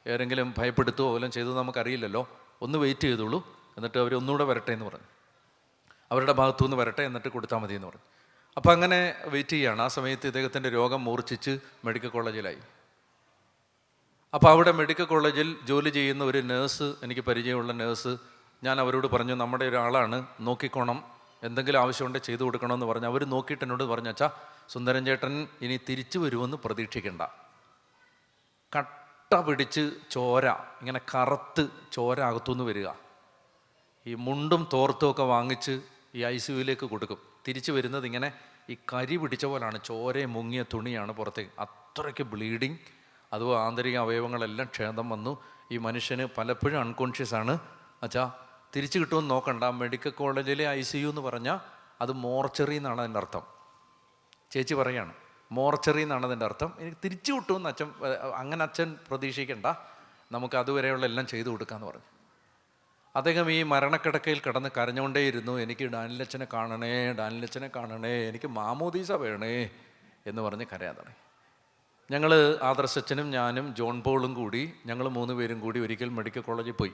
ഏതെങ്കിലും ഭയപ്പെടുത്തുവോ എല്ലാം ചെയ്തത് നമുക്കറിയില്ലല്ലോ, ഒന്ന് വെയിറ്റ് ചെയ്തോളൂ, എന്നിട്ട് അവർ ഒന്നുകൂടെ വരട്ടെ എന്ന് പറഞ്ഞു. അവരുടെ ഭാഗത്തു നിന്ന് വരട്ടെ, എന്നിട്ട് കൊടുത്താൽ മതി എന്ന് പറഞ്ഞു. അപ്പം അങ്ങനെ വെയിറ്റ് ചെയ്യുകയാണ്. ആ സമയത്ത് ഇദ്ദേഹത്തിൻ്റെ രോഗം മൂർച്ഛിച്ച് മെഡിക്കൽ കോളേജിലായി. അപ്പോൾ അവിടെ മെഡിക്കൽ കോളേജിൽ ജോലി ചെയ്യുന്ന ഒരു നേഴ്സ്, എനിക്ക് പരിചയമുള്ള നേഴ്സ്, ഞാൻ അവരോട് പറഞ്ഞു, നമ്മുടെ ഒരാളാണ്, നോക്കിക്കോണം, എന്തെങ്കിലും ആവശ്യമുണ്ടെങ്കിൽ ചെയ്തു കൊടുക്കണമെന്ന് പറഞ്ഞു. അവർ നോക്കിയിട്ട് എന്നോട് പറഞ്ഞു, അച്ഛാ, സുന്ദരൻ ചേട്ടൻ ഇനി തിരിച്ചു വരുമെന്ന് പ്രതീക്ഷിക്കണ്ട. കട്ട പിടിച്ച് ചോര, ഇങ്ങനെ കറുത്ത് ചോര അകത്തുനിന്ന് വരിക. ഈ മുണ്ടും തോർത്തും ഒക്കെ വാങ്ങിച്ച് ഈ ICUവിലേക്ക് കൊടുക്കും. തിരിച്ചു വരുന്നത് ഇങ്ങനെ ഈ കരി പിടിച്ച പോലാണ്, ചോരയും മുങ്ങിയ തുണിയാണ് പുറത്തേക്ക്. അത്രയ്ക്ക് ബ്ലീഡിങ്, അതുപോലെ ആന്തരിക അവയവങ്ങളെല്ലാം ക്ഷേതം വന്നു. ഈ മനുഷ്യന് പലപ്പോഴും അൺകോൺഷ്യസ് ആണ്. അച്ഛാ, തിരിച്ചു കിട്ടുമെന്ന് നോക്കണ്ട. മെഡിക്കൽ കോളേജിലെ ICU എന്ന് പറഞ്ഞാൽ അത് മോർച്ചറി എന്നാണ് അതിൻ്റെ അർത്ഥം. ചേച്ചി പറയാണ്, മോർച്ചറി എന്നാണ് അതിൻ്റെ അർത്ഥം. എനിക്ക് തിരിച്ചു കിട്ടുമെന്ന് അച്ഛൻ പ്രതീക്ഷിക്കണ്ട, നമുക്ക് അതുവരെയുള്ള എല്ലാം ചെയ്തു കൊടുക്കാമെന്ന് പറഞ്ഞു. അദ്ദേഹം ഈ മരണക്കിടക്കയിൽ കിടന്ന് കരഞ്ഞുകൊണ്ടേയിരുന്നു, എനിക്ക് ഡാനിലച്ഛനെ കാണണേ, എനിക്ക് മാമോദീസ വേണേ എന്ന് പറഞ്ഞ് കരയാൻ തുടങ്ങി. ഞങ്ങൾ ആദർശച്ചനും ഞാനും ജോൺ പോളും കൂടി, ഞങ്ങൾ 3 പേരും കൂടി ഒരിക്കൽ മെഡിക്കൽ കോളേജിൽ പോയി.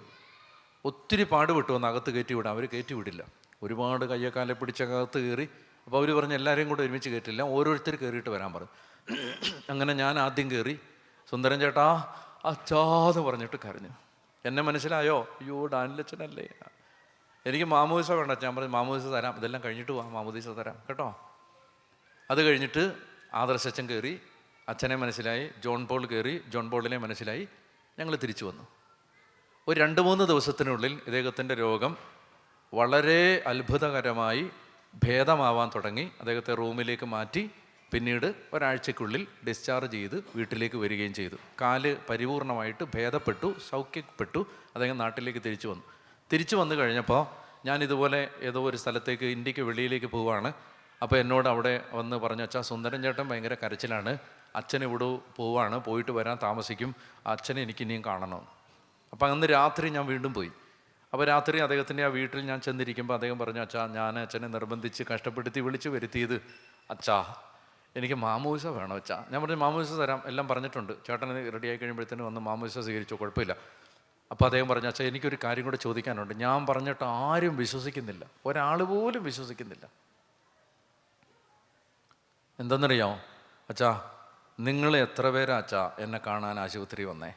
ഒത്തിരി പാടുപെട്ടു വന്ന് അകത്ത് കയറ്റി വിടാം. അവർ കയറ്റി വിടില്ല. ഒരുപാട് കയ്യക്കാലെ പിടിച്ചകത്ത് കയറി. അപ്പോൾ അവർ പറഞ്ഞ് എല്ലാവരെയും കൂടെ ഒരുമിച്ച് കയറ്റില്ല, ഓരോരുത്തർ കയറിയിട്ട് വരാൻ പറഞ്ഞു. അങ്ങനെ ഞാൻ ആദ്യം കയറി. സുന്ദരൻ ചേട്ടാ, അച്ഛാന്ന് പറഞ്ഞിട്ട് കരഞ്ഞു. എന്നെ മനസ്സിലായോ? അയ്യോ, ഡാനിലച്ഛനല്ലേ, എനിക്ക് മാമോദീസ വേണ്ട. ഞാൻ പറഞ്ഞു, മാമോദീസ തരാം, ഇതെല്ലാം കഴിഞ്ഞിട്ട് പോവാം, മാമോദീസ തരാം കേട്ടോ. അത് കഴിഞ്ഞിട്ട് ആദർശച്ചൻ കയറി, അച്ഛനെ മനസ്സിലായി. ജോൺ പോൾ കയറി, ജോൺ പോളിനെ മനസ്സിലായി. ഞങ്ങൾ തിരിച്ചു വന്നു. ഒരു 2-3 ദിവസത്തിനുള്ളിൽ ഇദ്ദേഹത്തിൻ്റെ രോഗം വളരെ അത്ഭുതകരമായി ഭേദമാവാൻ തുടങ്ങി. അദ്ദേഹത്തെ റൂമിലേക്ക് മാറ്റി. പിന്നീട് ഒരാഴ്ചയ്ക്കുള്ളിൽ ഡിസ്ചാർജ് ചെയ്ത് വീട്ടിലേക്ക് വരികയും ചെയ്തു. കാല് പരിപൂർണമായിട്ട് ഭേദപ്പെട്ടു, സൗഖ്യപ്പെട്ടു. അദ്ദേഹം നാട്ടിലേക്ക് തിരിച്ചു വന്നു കഴിഞ്ഞപ്പോൾ ഞാൻ ഇതുപോലെ ഏതോ ഒരു സ്ഥലത്തേക്ക്, ഇന്ത്യക്ക് വെളിയിലേക്ക് പോവുകയാണ്. അപ്പോൾ എന്നോട് അവിടെ വന്ന് പറഞ്ഞു, അച്ഛാ, സുന്ദരൻ ചേട്ടൻ ഭയങ്കര കരച്ചിലാണ്, അച്ഛൻ ഇവിടെ പോവാണ്, പോയിട്ട് വരാൻ താമസിക്കും, അച്ഛനെ എനിക്ക് ഇനിയും കാണണം. അപ്പം അന്ന് രാത്രി ഞാൻ വീണ്ടും പോയി. അപ്പോൾ രാത്രി അദ്ദേഹത്തിൻ്റെ ആ വീട്ടിൽ ഞാൻ ചെന്നിരിക്കുമ്പോൾ അദ്ദേഹം പറഞ്ഞു, അച്ഛാ, ഞാൻ അച്ഛനെ നിർബന്ധിച്ച് കഷ്ടപ്പെടുത്തി വിളിച്ച് വരുത്തിയത്, അച്ഛാ, എനിക്ക് മാമോദീസ വേണം അച്ഛാ. ഞാൻ പറഞ്ഞു, മാമോദീസ തരാം, എല്ലാം പറഞ്ഞിട്ടുണ്ട്, ചേട്ടൻ റെഡിയായി കഴിയുമ്പോഴത്തേനും വന്ന് മാമോദീസ സ്വീകരിച്ചോ, കുഴപ്പമില്ല. അപ്പോൾ അദ്ദേഹം പറഞ്ഞു, അച്ഛാ, എനിക്കൊരു കാര്യം കൂടെ ചോദിക്കാനുണ്ട്. ഞാൻ പറഞ്ഞിട്ട് ആരും വിശ്വസിക്കുന്നില്ല, ഒരാൾ പോലും വിശ്വസിക്കുന്നില്ല. എന്തെന്നറിയാമോ അച്ഛാ? നിങ്ങൾ എത്ര പേരാ അച്ഛാ എന്നെ കാണാൻ ആശുപത്രി വന്നേ?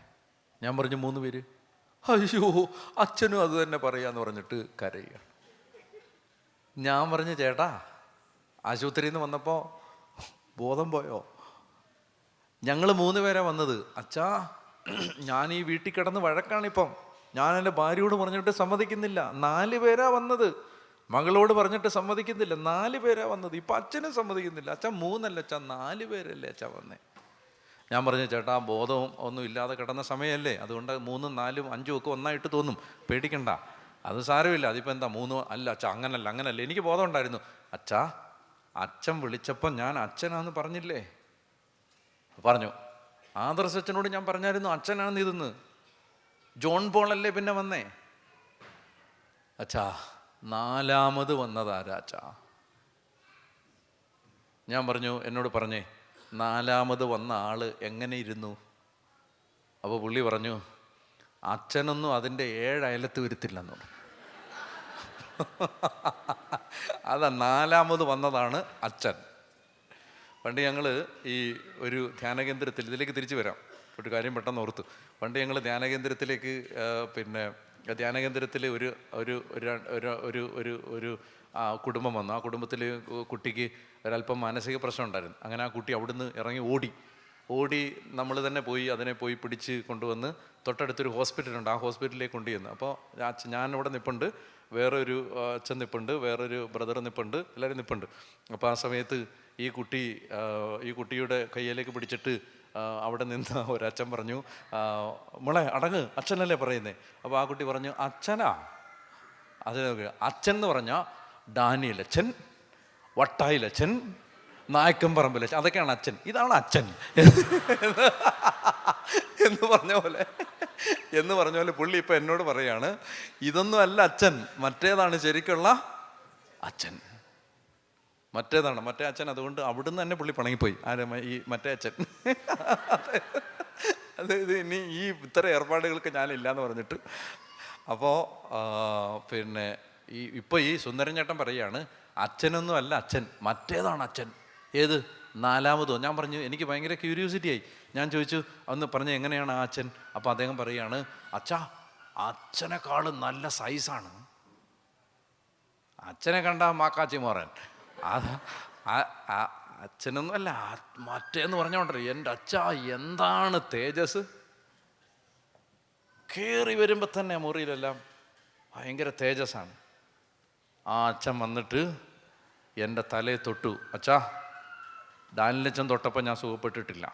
ഞാൻ പറഞ്ഞു, 3 പേര്. അയ്യോ, അച്ഛനും അത് തന്നെ പറയാന്ന് പറഞ്ഞിട്ട് കരയുക. ഞാൻ പറഞ്ഞു, ചേട്ടാ, ആശുപത്രിയിൽ നിന്ന് വന്നപ്പോൾ ബോധം പോയോ? ഞങ്ങൾ 3 പേരാ വന്നത്. അച്ഛാ, ഞാൻ ഈ വീട്ടിൽ കിടന്ന് വഴക്കാണിപ്പം. ഞാൻ എൻ്റെ ഭാര്യയോട് പറഞ്ഞിട്ട് സമ്മതിക്കുന്നില്ല. 4 പേരാ വന്നത്. മകളോട് പറഞ്ഞിട്ട് സമ്മതിക്കുന്നില്ല. 4 പേരാ വന്നത്. ഇപ്പം അച്ഛനും സമ്മതിക്കുന്നില്ല. അച്ഛൻ 3 അല്ല അച്ഛാ, 4 പേരല്ലേ അച്ഛാ വന്നേ. ഞാൻ പറഞ്ഞു, ചേട്ടാ, ബോധവും ഒന്നും ഇല്ലാതെ കിടന്ന സമയമല്ലേ, അതുകൊണ്ട് 3, 4, 5 ഒക്കെ ഒന്നായിട്ട് തോന്നും, പേടിക്കണ്ട, അത് സാരമില്ല. അതിപ്പോൾ എന്താ 3 അല്ല അച്ഛാ, അങ്ങനല്ല, എനിക്ക് ബോധം ഉണ്ടായിരുന്നു. അച്ഛാ, അച്ഛൻ വിളിച്ചപ്പം ഞാൻ അച്ഛനാന്ന് പറഞ്ഞില്ലേ? പറഞ്ഞു. ആദർശച്ചനോട് ഞാൻ പറഞ്ഞായിരുന്നു, അച്ഛനാണെന്ന് ഇതെന്ന്. ജോൺ പോളല്ലേ പിന്നെ വന്നേ? അച്ഛാ, 4ാമത് വന്നതാരാ അച്ഛാ? ഞാൻ പറഞ്ഞു, എന്നോട് പറഞ്ഞേ, 4ാമത് വന്ന ആള് എങ്ങനെ ഇരുന്നു? അപ്പോൾ പുള്ളി പറഞ്ഞു, അച്ഛനൊന്നും അതിൻ്റെ 7 അയലത്ത് വരുത്തില്ലെന്നു. അതാ 4ാമത് വന്നതാണ് അച്ഛൻ. പണ്ട് ഞങ്ങൾ ഈ ഒരു ധ്യാനകേന്ദ്രത്തിൽ, ഇതിലേക്ക് തിരിച്ചു വരാം, ഒരു കാര്യം പെട്ടെന്ന് ഓർത്തു. പണ്ട് ഞങ്ങൾ ധ്യാനകേന്ദ്രത്തിലേക്ക് പിന്നെ ധ്യാനകേന്ദ്രത്തിൽ ഒരു ഒരു ഒരു ഒരു ഒരു ഒരു കുടുംബം വന്നു. ആ കുടുംബത്തിൽ കുട്ടിക്ക് ഒരല്പം മാനസിക പ്രശ്നം ഉണ്ടായിരുന്നു. അങ്ങനെ ആ കുട്ടി അവിടുന്ന് ഇറങ്ങി ഓടി നമ്മൾ തന്നെ അതിനെ പോയി പിടിച്ച് കൊണ്ടുവന്ന് തൊട്ടടുത്തൊരു ഹോസ്പിറ്റലുണ്ട്, ആ ഹോസ്പിറ്റലിലേക്ക് കൊണ്ടുചെന്നു. അപ്പോൾ ഞാനിവിടെ നിൽപ്പുണ്ട്, വേറൊരു അച്ഛൻ നിൽപ്പുണ്ട്, വേറൊരു ബ്രദർ നിൽപ്പുണ്ട്, എല്ലാവരും നിൽപ്പുണ്ട്. അപ്പോൾ ആ സമയത്ത് ഈ കുട്ടിയുടെ കയ്യിലേക്ക് പിടിച്ചിട്ട് അവിടെ നിന്ന് ഒരച്ഛൻ പറഞ്ഞു, മോളെ അടങ്ങ്, അച്ഛനല്ലേ പറയുന്നേ. അപ്പോൾ ആ കുട്ടി പറഞ്ഞു, അച്ഛനാ? അച്ഛൻ എന്ന് പറഞ്ഞാൽ ഡാനിയലച്ഛൻ, വട്ടായിലച്ഛൻ, നായക്കമ്പറമ്പിലച്ഛൻ, അതൊക്കെയാണ് അച്ഛൻ, ഇതാണ് അച്ഛൻ എന്ന് പറഞ്ഞ പോലെ പുള്ളി ഇപ്പം എന്നോട് പറയാണ്, ഇതൊന്നും അല്ല അച്ഛൻ, മറ്റേതാണ് ശരിക്കുള്ള അച്ഛൻ, മറ്റേതാണ് മറ്റേ അച്ഛൻ. അതുകൊണ്ട് അവിടുന്ന് തന്നെ പുള്ളി പിണങ്ങിപ്പോയി, ഈ മറ്റേ അച്ഛൻ. ഇത് ഇനി ഈ ഇത്തരം ഏർപ്പാടുകൾക്ക് ഞാനില്ലാന്ന് പറഞ്ഞിട്ട്. അപ്പോൾ പിന്നെ ഇപ്പോൾ ഈ സുന്ദരൻ ചേട്ടൻ പറയുകയാണ്, അച്ഛനൊന്നും അല്ല അച്ഛൻ, മറ്റേതാണ് അച്ഛൻ. ഏത്? നാലാമതോ? ഞാൻ പറഞ്ഞു, എനിക്ക് ഭയങ്കര ക്യൂരിയോസിറ്റി ആയി. ഞാൻ ചോദിച്ചു, അന്ന് പറഞ്ഞു എങ്ങനെയാണ് ആ അച്ഛൻ? അപ്പോൾ അദ്ദേഹം പറയുകയാണ്, അച്ഛാ അച്ഛനെക്കാളും നല്ല സൈസാണ്, അച്ഛനെ കണ്ട മാക്കാച്ചി മോറൻ. അച്ഛനൊന്നും അല്ല മറ്റേന്ന് പറഞ്ഞോണ്ടല്ലോ, എൻ്റെ അച്ഛാ എന്താണ് തേജസ്. കയറി വരുമ്പോൾ തന്നെ മുറിയിലെല്ലാം ഭയങ്കര തേജസ്സാണ്. ആ അച്ഛൻ വന്നിട്ട് എൻ്റെ തലയെ തൊട്ടു. അച്ഛാ, ഡാനിലച്ചൻ തൊട്ടപ്പോൾ ഞാൻ സുഖപ്പെട്ടിട്ടില്ല,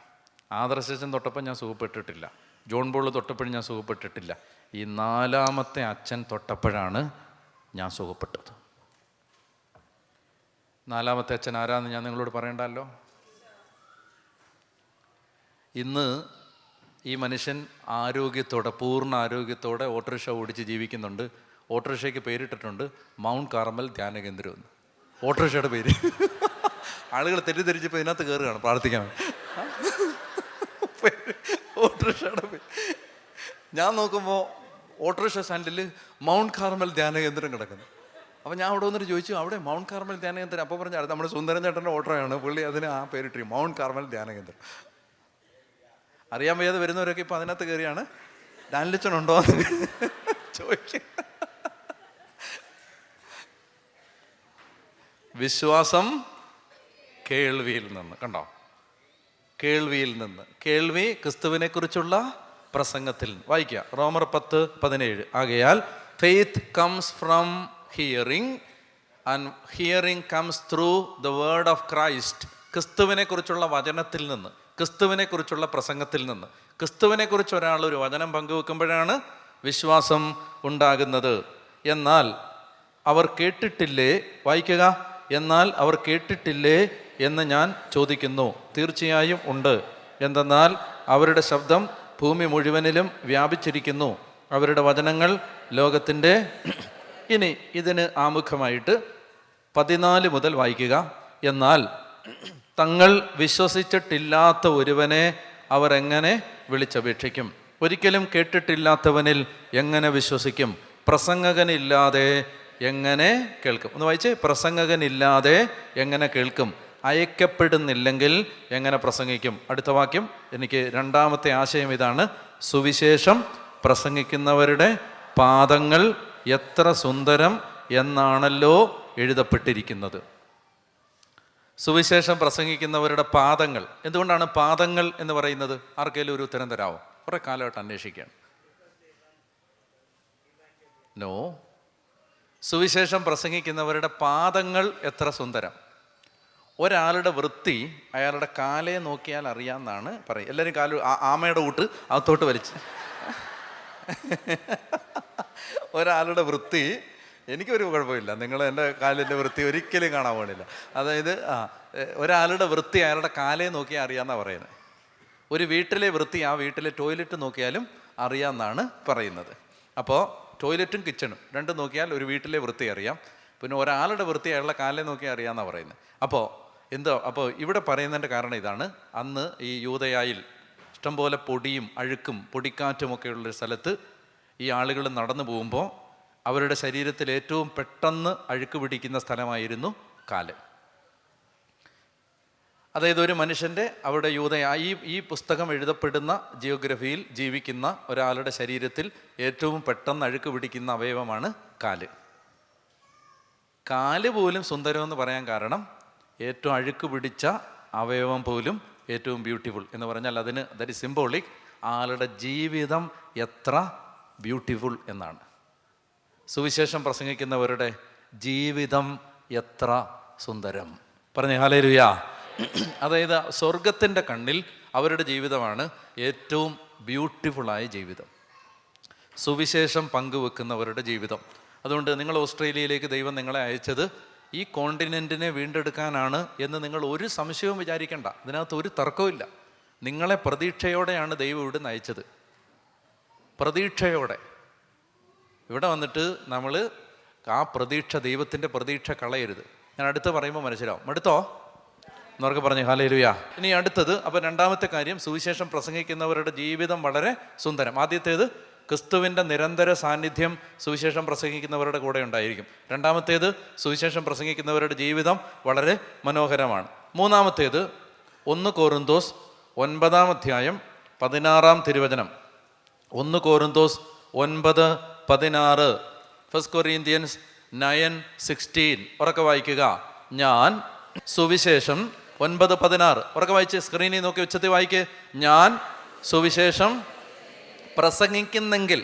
ആദർശച്ചൻ തൊട്ടപ്പോൾ ഞാൻ സുഖപ്പെട്ടിട്ടില്ല, ജോൺ ബോൾ തൊട്ടപ്പോഴും ഞാൻ സുഖപ്പെട്ടിട്ടില്ല, ഈ നാലാമത്തെ അച്ഛൻ തൊട്ടപ്പോഴാണ് ഞാൻ സുഖപ്പെട്ടത്. നാലാമത്തെ അച്ഛൻ ആരാന്ന് ഞാൻ നിങ്ങളോട് പറയണ്ടല്ലോ. ഇന്ന് ഈ മനുഷ്യൻ ആരോഗ്യത്തോടെ, പൂർണ്ണ ആരോഗ്യത്തോടെ ഓട്ടോറിക്ഷ ഓടിച്ച് ജീവിക്കുന്നുണ്ട്. ഓട്ടോറിക്ഷയ്ക്ക് പേരിട്ടിട്ടുണ്ട് മൗണ്ട് കാർമൽ ധ്യാനകേന്ദ്രം എന്ന്, ഓട്ടോറിക്ഷയുടെ പേര്. ആളുകൾ തെറ്റിദ്ധരിച്ചപ്പോൾ ഇതിനകത്ത് കയറുകയാണ് പ്രാർത്ഥിക്കാൻ. ഓട്ടോറിക്ഷയുടെ പേര് ഞാൻ നോക്കുമ്പോൾ ഓട്ടോറിക്ഷ സ്റ്റാൻഡിൽ മൗണ്ട് കാർമൽ ധ്യാനകേന്ദ്രം കിടക്കുന്നു. അപ്പോൾ ഞാൻ അവിടെ വന്നിട്ട് ചോദിച്ചു, അവിടെ മൗണ്ട് കാർമൽ ധ്യാനകേന്ദ്രം? അപ്പോൾ പറഞ്ഞു, അത് നമ്മുടെ സുന്ദരൻ ചേട്ടൻ്റെ ഓട്ടോയാണ്, പുള്ളി അതിന് ആ പേരിട്ടി മൗണ്ട് കാർമൽ ധ്യാനകേന്ദ്രം. അറിയാൻ വയ്യാതെ വരുന്നവരൊക്കെ ഇപ്പോൾ അതിനകത്ത് കയറിയാണ് ഡാനിലച്ചനുണ്ടോ എന്ന് ചോദിക്കുക. വിശ്വാസം കേൾവിയിൽ നിന്ന്. കണ്ടോ? കേൾവിയിൽ നിന്ന്. കേൾവി ക്രിസ്തുവിനെ കുറിച്ചുള്ള പ്രസംഗത്തിൽ. വായിക്കുക റോമർ 10:17. ആകയാൽ faith comes from hearing and hearing comes through the word of Christ. ക്രിസ്തുവിനെ കുറിച്ചുള്ള വചനത്തിൽ നിന്ന്, ക്രിസ്തുവിനെ കുറിച്ചുള്ള പ്രസംഗത്തിൽ നിന്ന്. ക്രിസ്തുവിനെ കുറിച്ച് ഒരാൾ ഒരു വചനം പങ്കുവെക്കുമ്പോഴാണ് വിശ്വാസം ഉണ്ടാകുന്നത്. എന്നാൽ അവർ കേട്ടിട്ടില്ലേ? വായിക്കുക. എന്നാൽ അവർ കേട്ടിട്ടില്ലേ എന്ന് ഞാൻ ചോദിക്കുന്നു. തീർച്ചയായും ഉണ്ട്. എന്തെന്നാൽ അവരുടെ ശബ്ദം ഭൂമി മുഴുവനിലും വ്യാപിച്ചിരിക്കുന്നു, അവരുടെ വചനങ്ങൾ ലോകത്തിൻ്റെ. ഇനി ഇതിന് ആമുഖമായിട്ട് 14 മുതൽ വായിക്കുക. എന്നാൽ തങ്ങൾ വിശ്വസിച്ചിട്ടില്ലാത്ത ഒരുവനെ അവർ എങ്ങനെ വിളിച്ചപേക്ഷിക്കും? ഒരിക്കലും കേട്ടിട്ടില്ലാത്തവനിൽ എങ്ങനെ വിശ്വസിക്കും? പ്രസംഗകനില്ലാതെ എങ്ങനെ കേൾക്കും? ഒന്ന് വായിച്ചേ. പ്രസംഗകനില്ലാതെ എങ്ങനെ കേൾക്കും? അയക്കപ്പെടുന്നില്ലെങ്കിൽ എങ്ങനെ പ്രസംഗിക്കും? അടുത്ത വാക്യം. എനിക്ക് രണ്ടാമത്തെ ആശയം ഇതാണ്. സുവിശേഷം പ്രസംഗിക്കുന്നവരുടെ പാദങ്ങൾ എത്ര സുന്ദരം എന്നാണല്ലോ എഴുതപ്പെട്ടിരിക്കുന്നത്. സുവിശേഷം പ്രസംഗിക്കുന്നവരുടെ പാദങ്ങൾ. എന്തുകൊണ്ടാണ് പാദങ്ങൾ എന്ന് പറയുന്നത്? ആർക്കെങ്കിലും ഒരു ഉത്തരം തരാമോ? കുറെ കാലമായിട്ട് അന്വേഷിക്കുകയാണ്. നോ. സുവിശേഷം പ്രസംഗിക്കുന്നവരുടെ പാദങ്ങൾ എത്ര സുന്ദരം. ഒരാളുടെ വൃത്തി അയാളുടെ കാലേ നോക്കിയാൽ അറിയാമെന്നാണ് പറയും. എല്ലാവരും കാല് ആമയുടെ കൂട്ട് അകത്തോട്ട് വലിച്ച്. ഒരാളുടെ വൃത്തി, എനിക്കൊരു കുഴപ്പമില്ല, നിങ്ങൾ എൻ്റെ കാലിൻ്റെ വൃത്തി ഒരിക്കലും കാണാൻ പാടില്ല. അതായത് ഒരാളുടെ വൃത്തി അയാളുടെ കാലേ നോക്കിയാൽ അറിയാമെന്നാണ് പറയുന്നത്. ഒരു വീട്ടിലെ വൃത്തി ആ വീട്ടിലെ ടോയ്ലറ്റ് നോക്കിയാലും അറിയാമെന്നാണ് പറയുന്നത്. അപ്പോൾ ടോയ്ലറ്റും കിച്ചണും രണ്ടും നോക്കിയാൽ ഒരു വീട്ടിലെ വൃത്തി അറിയാം. പിന്നെ ഒരാളുടെ വൃത്തി അയാളുടെ കാലേ നോക്കിയാൽ അറിയാമെന്നാണ് പറയുന്നത്. അപ്പോൾ ഇവിടെ പറയുന്നതിൻ്റെ കാരണം ഇതാണ്. അന്ന് ഈ യൂദയായിൽ ഇഷ്ടംപോലെ പൊടിയും അഴുക്കും പൊടിക്കാറ്റുമൊക്കെ ഉള്ളൊരു സ്ഥലത്ത് ഈ ആളുകൾ നടന്നു പോകുമ്പോൾ അവരുടെ ശരീരത്തിൽ ഏറ്റവും പെട്ടെന്ന് അഴുക്ക് പിടിക്കുന്ന സ്ഥലമായിരുന്നു കാല്. അതായത് ഒരു മനുഷ്യൻ്റെ അവിടെ ഈ പുസ്തകം എഴുതപ്പെടുന്ന ജിയോഗ്രഫിയിൽ ജീവിക്കുന്ന ഒരാളുടെ ശരീരത്തിൽ ഏറ്റവും പെട്ടെന്ന് അഴുക്ക് പിടിക്കുന്ന അവയവമാണ് കാല്. കാല് പോലും സുന്ദരമെന്ന് പറയാൻ കാരണം ഏറ്റവും അഴുക്ക് പിടിച്ച അവയവം പോലും ഏറ്റവും ബ്യൂട്ടിഫുൾ എന്ന് പറഞ്ഞാൽ അതിന് ദാറ്റ് ഈസ് സിംബോളിക്. ആളുടെ ജീവിതം എത്ര ബ്യൂട്ടിഫുൾ എന്നാണ്. സുവിശേഷം പ്രസംഗിക്കുന്നവരുടെ ജീവിതം എത്ര സുന്ദരം. പറഞ്ഞേ ഹല്ലേലൂയാ. അതായത് സ്വർഗത്തിൻ്റെ കണ്ണിൽ അവരുടെ ജീവിതമാണ് ഏറ്റവും ബ്യൂട്ടിഫുള്ളായ ജീവിതം, സുവിശേഷം പങ്കുവെക്കുന്നവരുടെ ജീവിതം. അതുകൊണ്ട് നിങ്ങൾ ഓസ്ട്രേലിയയിലേക്ക് ദൈവം നിങ്ങളെ അയച്ചത് ഈ കോണ്ടിനെൻറ്റിനെ വീണ്ടെടുക്കാനാണ് എന്ന് നിങ്ങൾ ഒരു സംശയവും വിചാരിക്കേണ്ട. ഇതിനകത്ത് ഒരു തർക്കവുമില്ല. നിങ്ങളെ പ്രതീക്ഷയോടെയാണ് ദൈവം ഇവിടെ നിന്ന് അയച്ചത്, പ്രതീക്ഷയോടെ. ഇവിടെ വന്നിട്ട് നമ്മൾ ആ പ്രതീക്ഷ, ദൈവത്തിൻ്റെ പ്രതീക്ഷ കളയരുത്. ഞാൻ അടുത്ത് പറയുമ്പോൾ മനസ്സിലാവും. അടുത്തോ എന്നവർക്ക് പറഞ്ഞു ഹല്ലേലൂയ. ഇനി അടുത്തത്, അപ്പം രണ്ടാമത്തെ കാര്യം, സുവിശേഷം പ്രസംഗിക്കുന്നവരുടെ ജീവിതം വളരെ സുന്ദരം. ആദ്യത്തേത്, ക്രിസ്തുവിൻ്റെ നിരന്തര സാന്നിധ്യം സുവിശേഷം പ്രസംഗിക്കുന്നവരുടെ കൂടെ ഉണ്ടായിരിക്കും. രണ്ടാമത്തേത്, സുവിശേഷം പ്രസംഗിക്കുന്നവരുടെ ജീവിതം വളരെ മനോഹരമാണ്. മൂന്നാമത്തേത്, 1 കൊറിന്തോസ് 9:16 1 കൊറിന്തോസ് 9:16 1 കൊറിന്ത്യൻസ് 9:16 ഉറക്കെ വായിക്കുക. ഞാൻ സുവിശേഷം 9:16 ഉറക്കെ വായിച്ച് സ്ക്രീനിൽ നോക്കി ഉച്ചത്തിൽ വായിക്ക്. ഞാൻ സുവിശേഷം പ്രസംഗിക്കുന്നെങ്കിൽ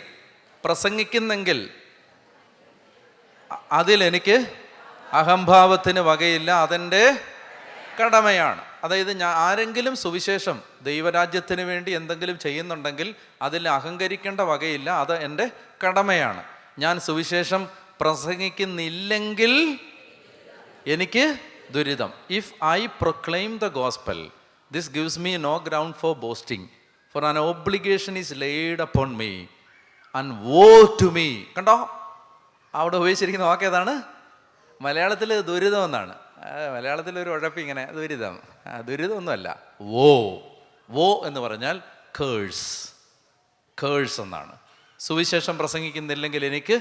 അതിലെനിക്ക് അഹംഭാവത്തിന് വകയില്ല, അതെൻ്റെ കടമയാണ്. അതായത് ആരെങ്കിലും സുവിശേഷം ദൈവരാജ്യത്തിന് വേണ്ടി എന്തെങ്കിലും ചെയ്യുന്നുണ്ടെങ്കിൽ അതിൽ അഹങ്കരിക്കേണ്ട വകയില്ല, അത് എൻ്റെ കടമയാണ്. ഞാൻ സുവിശേഷം പ്രസംഗിക്കുന്നില്ലെങ്കിൽ എനിക്ക് ദുരിതം. If I proclaim the gospel, this gives me no ground for boasting, for an obligation is laid upon me and woe to me. കണ്ടോ, അവിടെ ഉപയോഗിച്ചിരിക്കുന്ന വാക്കേതാണ്? മലയാളത്തിൽ ദുരിതം എന്നാണ്. മലയാളത്തിലൊരു ഉഴപ്പ് ഇങ്ങനെ, ദുരിതം. ദുരിതമൊന്നുമല്ല, വോ എന്ന് പറഞ്ഞാൽ കേഴ്സ് എന്നാണ്. സുവിശേഷം പ്രസംഗിക്കുന്നില്ലെങ്കിൽ എനിക്ക്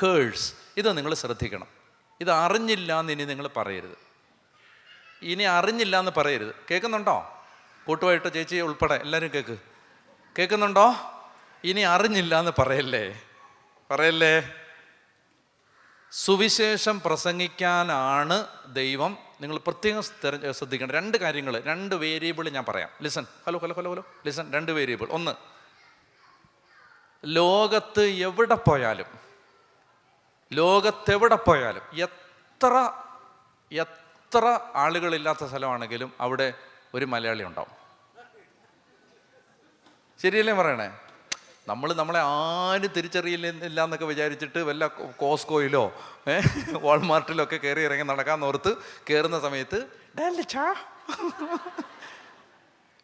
കേഴ്സ്. ഇത് നിങ്ങൾ ശ്രദ്ധിക്കണം. ഇത് അറിഞ്ഞില്ല എന്ന് ഇനി നിങ്ങൾ പറയരുത്. ഇനി അറിഞ്ഞില്ല എന്ന് പറയരുത്. കേൾക്കുന്നുണ്ടോ? കൂട്ടുമായിട്ട് ചേച്ചി ഉൾപ്പെടെ എല്ലാവരും കേൾക്കുന്നുണ്ടോ? ഇനി അറിഞ്ഞില്ല എന്ന് പറയല്ലേ. സുവിശേഷം പ്രസംഗിക്കാനാണ് ദൈവം. നിങ്ങൾ പ്രത്യേകം ശ്രദ്ധിക്കേണ്ട 2 കാര്യങ്ങൾ, 2 വേരിയബിൾ ഞാൻ പറയാം. ലിസൺ. Hello listen. 2 വേരിയബിൾ. 1, ലോകത്തെവിടെ പോയാലും എത്ര ആളുകളില്ലാത്ത സ്ഥലമാണെങ്കിലും അവിടെ ഒരു മലയാളി ഉണ്ടാവും. ശരിയല്ലേ പറയണേ? നമ്മളെ ആരും തിരിച്ചറിയില്ല എന്നൊക്കെ വിചാരിച്ചിട്ട് വല്ല കോസ്കോയിലോ വാൾമാർട്ടിലോ ഒക്കെ കയറി ഇറങ്ങി നടക്കാന്നോർത്ത് കയറുന്ന സമയത്ത്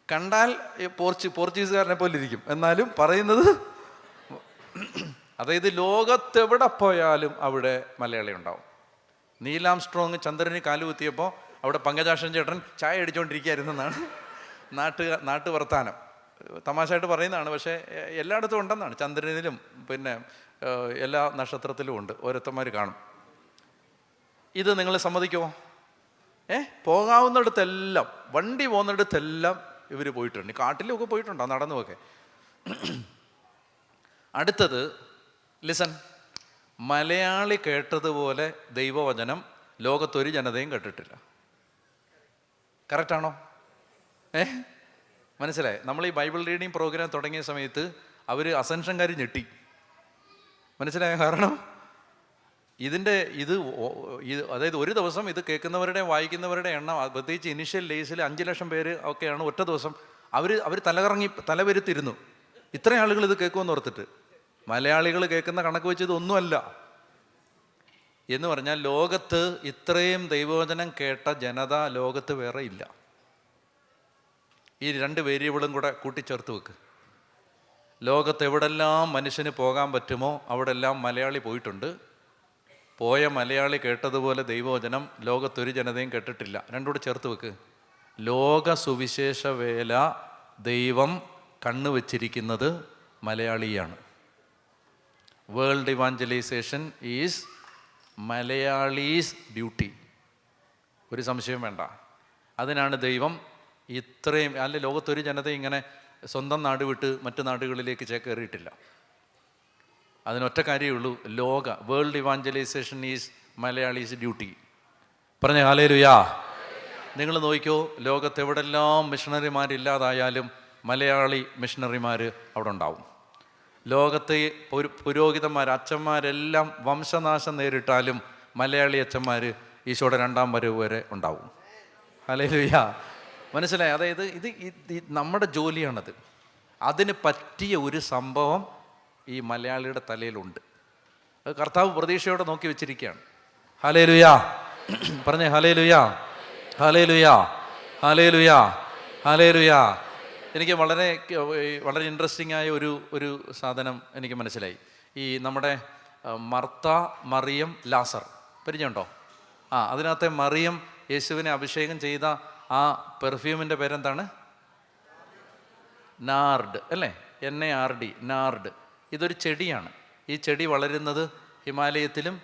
കണ്ടാൽ പോർച്ചുഗീസുകാരനെ പോലെ ഇരിക്കും, എന്നാലും പറയുന്നത്. അതായത് ലോകത്തെവിടെ പോയാലും അവിടെ മലയാളി ഉണ്ടാവും. നീലാംസ്ട്രോങ് ചന്ദ്രന് കാലുകുത്തിയപ്പോൾ അവിടെ പങ്കജാക്ഷൻ ചേട്ടൻ ചായ അടിച്ചുകൊണ്ടിരിക്കുകയായിരുന്നെന്നാണ് നാട്ടു വർത്താനം. തമാശയായിട്ട് പറയുന്നതാണ്, പക്ഷേ എല്ലായിടത്തും ഉണ്ടെന്നാണ്. ചന്ദ്രനിലും പിന്നെ എല്ലാ നക്ഷത്രത്തിലും ഉണ്ട്, ഓരോരുത്തന്മാർ കാണും. ഇത് നിങ്ങൾ സമ്മതിക്കുമോ? പോകാവുന്നിടത്തെല്ലാം, വണ്ടി പോകുന്നിടത്തെല്ലാം ഇവർ പോയിട്ടുണ്ട്. കാട്ടിലൊക്കെ പോയിട്ടുണ്ടോ, നടന്നുമൊക്കെ. അടുത്തത് ലിസൺ. മലയാളി കേട്ടതുപോലെ ദൈവവചനം ലോകത്തൊരു ജനതയും കേട്ടിട്ടില്ല. കറക്റ്റാണോ? മനസ്സിലായി? നമ്മൾ ഈ ബൈബിൾ റീഡിങ് പ്രോഗ്രാം തുടങ്ങിയ സമയത്ത് അവർ അസെൻഷൻകാർ ഞെട്ടി. മനസ്സിലായ? കാരണം അതായത് ഒരു ദിവസം ഇത് കേൾക്കുന്നവരുടെ വായിക്കുന്നവരുടെ എണ്ണം, പ്രത്യേകിച്ച് ഇനിഷ്യൽ ഡേയ്സിൽ 5 ലക്ഷം പേര് ഒക്കെയാണ് ഒറ്റ ദിവസം. അവർ തലവരുത്തിരുന്നു, ഇത്രയും ആളുകൾ ഇത് കേൾക്കുമെന്ന് ഓർത്തിട്ട്. മലയാളികൾ കേൾക്കുന്ന കണക്ക് വെച്ച് ഇതൊന്നുമല്ല. എന്ന് പറഞ്ഞാൽ ലോകത്ത് ഇത്രയും ദൈവവചനം കേട്ട ജനത ലോകത്ത് വേറെ ഇല്ല. ഈ 2 വേരിയബിളും കൂടെ കൂട്ടിച്ചേർത്ത് വെക്ക്. ലോകത്ത് എവിടെല്ലാം മനുഷ്യന് പോകാൻ പറ്റുമോ അവിടെല്ലാം മലയാളി പോയിട്ടുണ്ട്. പോയ മലയാളി കേട്ടതുപോലെ ദൈവവചനം ലോകത്തൊരു ജനതയും കേട്ടിട്ടില്ല. 2 കൂടെ ചേർത്ത് വെക്ക്. ലോക സുവിശേഷ വേല ദൈവം കണ്ണുവച്ചിരിക്കുന്നത് മലയാളിയാണ്. World evangelisation is Malayalis duty. ഒരു സംശയം വേണ്ട. അതിനാണ് ദൈവം ഇത്രയും അല്ലെ ലോകത്തൊരു ജനത ഇങ്ങനെ സ്വന്തം നാട് വിട്ട് മറ്റു നാടുകളിലേക്ക് ചേക്കേറിയിട്ടില്ല. അതിനൊറ്റ കാര്യമേ ഉള്ളൂ, world evangelisation is Malayalis duty. പറഞ്ഞ ഹല്ലേലൂയാ. നിങ്ങൾ നോക്കിക്കോ, ലോകത്തെവിടെല്ലാം മിഷണറിമാരില്ലാതായാലും മലയാളി മിഷണറിമാർ അവിടെ ഉണ്ടാവും. ലോകത്തെ പുരോഹിതന്മാർ, അച്ഛന്മാരെല്ലാം വംശനാശം നേരിട്ടാലും മലയാളി അച്ഛന്മാർ ഈശോയുടെ 2ാം വരവ് വരെ ഉണ്ടാവും. ഹല്ലേലൂയാ. മനസ്സിലായി? അതായത് ഇത് നമ്മുടെ ജോലിയാണത്. അതിന് പറ്റിയ ഒരു സംഭവം ഈ മലയാളിയുടെ തലയിലുണ്ട്. അത് കർത്താവ് പ്രതീക്ഷയോടെ നോക്കി വെച്ചിരിക്കുകയാണ്. ഹല്ലേലൂയാ. പറഞ്ഞേ ഹല്ലേലൂയാ, ഹല്ലേലൂയാ, ഹല്ലേലൂയാ, ഹല്ലേലൂയാ. എനിക്ക് വളരെ ഇൻട്രസ്റ്റിംഗ് ആയ ഒരു സാധനം എനിക്ക് മനസ്സിലായി. ഈ നമ്മുടെ മർത്ത, മറിയം, ലാസർ പരിചയമുണ്ടോ? അതിനകത്തെ മറിയം യേശുവിനെ അഭിഷേകം ചെയ്ത ആ പെർഫ്യൂമിൻ്റെ പേരെന്താണ്? നാർഡ് അല്ലേ? NARD, നാർഡ്. ഇതൊരു ചെടിയാണ്. ഈ ചെടി വളരുന്നത് ഹിമാലയത്തിലും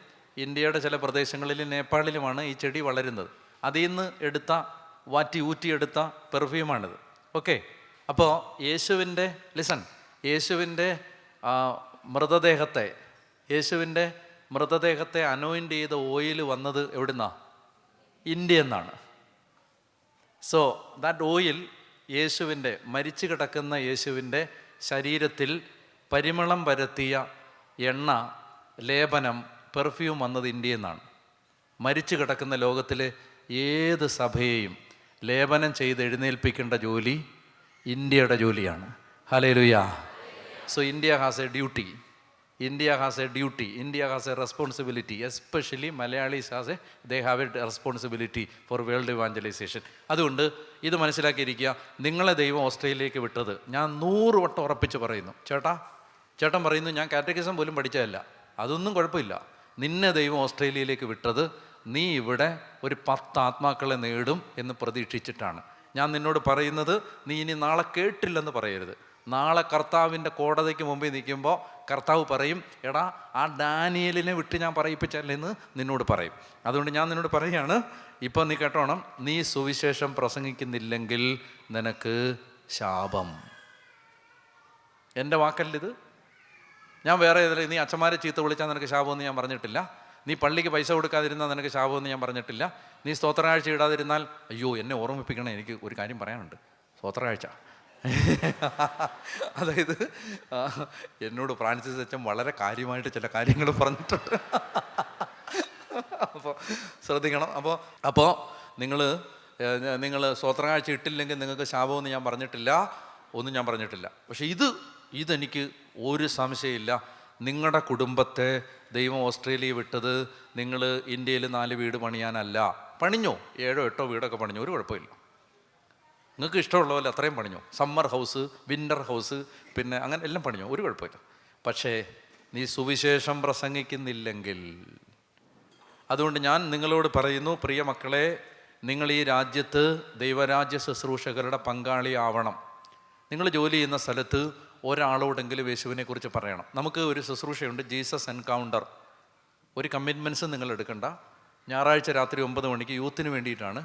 ഇന്ത്യയുടെ ചില പ്രദേശങ്ങളിലും നേപ്പാളിലുമാണ് ഈ ചെടി വളരുന്നത്. അതിൽ നിന്ന് ഊറ്റിയെടുത്ത പെർഫ്യൂമാണിത്. ഓക്കെ. അപ്പോൾ യേശുവിൻ്റെ മൃതദേഹത്തെ അനോയിൻ്റ് ചെയ്ത ഓയിൽ വന്നത് എവിടുന്നാ? ഇന്ത്യയിൽ നിന്നാണ്. സോ ദാറ്റ് ഓയിൽ മരിച്ചു കിടക്കുന്ന യേശുവിൻ്റെ ശരീരത്തിൽ പരിമളം പരത്തിയ എണ്ണ, ലേപനം, പെർഫ്യൂം വന്നത് ഇന്ത്യയിൽ നിന്നാണ്. മരിച്ചു കിടക്കുന്ന ലോകത്തിലെ ഏത് സഭയെയും ലേപനം ചെയ്ത് എഴുന്നേൽപ്പിക്കേണ്ട ജോലി ഇന്ത്യയുടെ ജോലിയാണ്. ഹല്ലേലൂയാ. So India has a duty. India has a responsibility, especially Malayalis they have a responsibility for world evangelization. അതുകൊണ്ട് ഇത് മനസ്സിലാക്കിയിരിക്കുക. നിങ്ങളെ ദൈവം ഓസ്ട്രേലിയയിലേക്ക് വിട്ടത് ഞാൻ 100 വട്ടം ഉറപ്പിച്ച് പറയുന്നു. ചേട്ടൻ പറയുന്നു ഞാൻ കാറ്റഗിസം പോലും പഠിച്ചതല്ല, അതൊന്നും കുഴപ്പമില്ല. നിന്നെ ദൈവം ഓസ്ട്രേലിയയിലേക്ക് വിട്ടത് നീ ഇവിടെ ഒരു 10 ആത്മാക്കളെ നേടും എന്ന് പ്രതീക്ഷിച്ചിട്ടാണ്. ഞാൻ നിന്നോട് പറയുന്നത് നീ ഇനി നാളെ കേട്ടില്ലെന്ന് പറയരുത്. നാളെ കർത്താവിൻ്റെ കോടതിക്ക് മുമ്പിൽ നിൽക്കുമ്പോൾ കർത്താവ് പറയും, എടാ ആ ഡാനിയേലിനെ വിട്ട് ഞാൻ പറയിപ്പിച്ചല്ലെന്ന് നിന്നോട് പറയും. അതുകൊണ്ട് ഞാൻ നിന്നോട് പറയുകയാണ്, ഇപ്പം നീ കേട്ടോണം, നീ സുവിശേഷം പ്രസംഗിക്കുന്നില്ലെങ്കിൽ നിനക്ക് ശാപം. എൻ്റെ വാക്കല്ലിത്. ഞാൻ വേറെ ഏതെങ്കിലും നീ അച്ഛന്മാരെ ചീത്ത വിളിച്ചാൽ നിനക്ക് ശാപമെന്ന് ഞാൻ പറഞ്ഞിട്ടില്ല. നീ പള്ളിക്ക് പൈസ കൊടുക്കാതിരുന്നാൽ നിനക്ക് ശാപമെന്ന് ഞാൻ പറഞ്ഞിട്ടില്ല. നീ സ്തോത്രകാഴ്ച ഇടാതിരുന്നാൽ, അയ്യോ എന്നെ ഓർമ്മിപ്പിക്കണം, എനിക്ക് ഒരു കാര്യം പറയാനുണ്ട്, സ്തോത്രകാഴ്ച. അതായത് എന്നോട് ഫ്രാൻസിസ് അച്ഛൻ വളരെ കാര്യമായിട്ട് ചില കാര്യങ്ങൾ പറഞ്ഞിട്ടുണ്ട്. അപ്പോൾ ശ്രദ്ധിക്കണം. അപ്പോൾ നിങ്ങൾ സ്തോത്രകാഴ്ച ഇട്ടില്ലെങ്കിൽ നിങ്ങൾക്ക് ശാപമെന്ന് ഞാൻ പറഞ്ഞിട്ടില്ല, ഒന്നും ഞാൻ പറഞ്ഞിട്ടില്ല. പക്ഷെ ഇതെനിക്ക് ഒരു സംശയമില്ല. നിങ്ങളുടെ കുടുംബത്തെ ദൈവം ഓസ്ട്രേലിയ വിട്ടത് നിങ്ങൾ ഇന്ത്യയിൽ 4 വീട് പണിയാനല്ല. പണിഞ്ഞോ, 7 8 വീടൊക്കെ പണിഞ്ഞോ, ഒരു കുഴപ്പമില്ല. നിങ്ങൾക്ക് ഇഷ്ടമുള്ള പോലെ അത്രയും പണിഞ്ഞോ. സമ്മർ ഹൗസ്, വിൻ്റർ ഹൗസ്, പിന്നെ അങ്ങനെ എല്ലാം പണിഞ്ഞോ, ഒരു കുഴപ്പമില്ല. പക്ഷേ നീ സുവിശേഷം പ്രസംഗിക്കുന്നില്ലെങ്കിൽ, അതുകൊണ്ട് ഞാൻ നിങ്ങളോട് പറയുന്നു, പ്രിയ മക്കളെ, നിങ്ങൾ ഈ രാജ്യത്ത് ദൈവരാജ്യ ശുശ്രൂഷകരുടെ പങ്കാളിയാവണം. നിങ്ങൾ ജോലി ചെയ്യുന്ന സ്ഥലത്ത് ഒരാളോടെങ്കിലും യേശുവിനെ കുറിച്ച് പറയണം. നമുക്ക് ഒരു ശുശ്രൂഷയുണ്ട്, ജീസസ് എൻകൗണ്ടർ. ഒരു കമ്മിറ്റ്മെൻറ്റ്സും നിങ്ങൾ എടുക്കണ്ട. ഞായറാഴ്ച രാത്രി 9 മണിക്ക് യൂത്തിന് വേണ്ടിയിട്ടാണ്.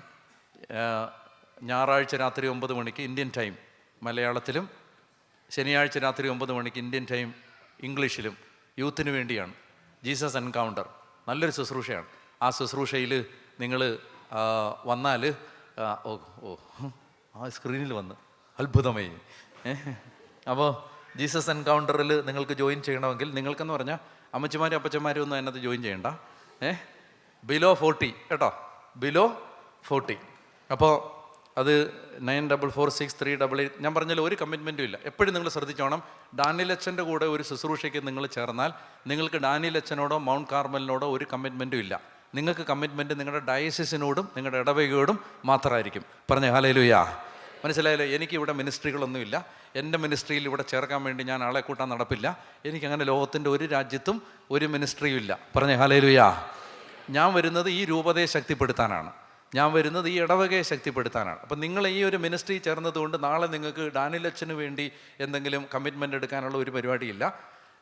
ഞായറാഴ്ച രാത്രി 9 മണിക്ക് ഇന്ത്യൻ ടൈം മലയാളത്തിലും, ശനിയാഴ്ച രാത്രി 9 മണിക്ക് ഇന്ത്യൻ ടൈം ഇംഗ്ലീഷിലും യൂത്തിന് വേണ്ടിയാണ്. ജീസസ് എൻകൗണ്ടർ നല്ലൊരു ശുശ്രൂഷയാണ്. ആ ശുശ്രൂഷയിൽ നിങ്ങൾ വന്നാൽ ആ സ്ക്രീനിൽ വന്ന് അത്ഭുതമായി. അപ്പോൾ ജീസസ് എൻകൗണ്ടറിൽ നിങ്ങൾക്ക് ജോയിൻ ചെയ്യണമെങ്കിൽ, നിങ്ങൾക്കെന്ന് പറഞ്ഞാൽ അമ്മച്ചിമാരും അപ്പച്ചന്മാരും ഒന്നും അതിനകത്ത് ജോയിൻ ചെയ്യണ്ട. ബിലോ 40 കേട്ടോ, ബിലോ 40. അപ്പോൾ അത് 944638. ഞാൻ പറഞ്ഞാൽ ഒരു കമ്മിറ്റ്മെൻറ്റും ഇല്ല. എപ്പോഴും നിങ്ങൾ ശ്രദ്ധിച്ചോണം, ഡാനിയൽ അച്ഛൻ്റെ കൂടെ ഒരു ശുശ്രൂഷയ്ക്ക് നിങ്ങൾ ചേർന്നാൽ നിങ്ങൾക്ക് ഡാനിയൽ അച്ഛനോടോ മൗണ്ട് കാർമലിനോടോ ഒരു കമ്മിറ്റ്മെൻറ്റും ഇല്ല. നിങ്ങൾക്ക് കമ്മിറ്റ്മെൻറ്റ് നിങ്ങളുടെ ഡയസിസിനോടും നിങ്ങളുടെ ഇടവകയോടും മാത്രമായിരിക്കും. പറഞ്ഞേ ഹല്ലേലൂയാ. മനസ്സിലായല്ലോ? എനിക്കിവിടെ മിനിസ്ട്രികളൊന്നുമില്ല. എൻ്റെ മിനിസ്ട്രിയിൽ ഇവിടെ ചേർക്കാൻ വേണ്ടി ഞാൻ ആളെ കൂട്ടാൻ നടപ്പില്ല. എനിക്കങ്ങനെ ലോകത്തിൻ്റെ ഒരു രാജ്യത്തും ഒരു മിനിസ്ട്രിയും ഇല്ല. പറഞ്ഞേ ഹല്ലേലൂയാ. ഞാൻ വരുന്നത് ഈ രൂപതയെ ശക്തിപ്പെടുത്താനാണ്. ഞാൻ വരുന്നത് ഈ ഇടവകയെ ശക്തിപ്പെടുത്താനാണ്. അപ്പം നിങ്ങൾ ഈ ഒരു മിനിസ്ട്രി ചേർന്നതുകൊണ്ട് നാളെ നിങ്ങൾക്ക് ഡാനിയൽ അച്ഛന് വേണ്ടി എന്തെങ്കിലും കമ്മിറ്റ്മെൻ്റ് എടുക്കാനുള്ള ഒരു പരിപാടിയില്ല.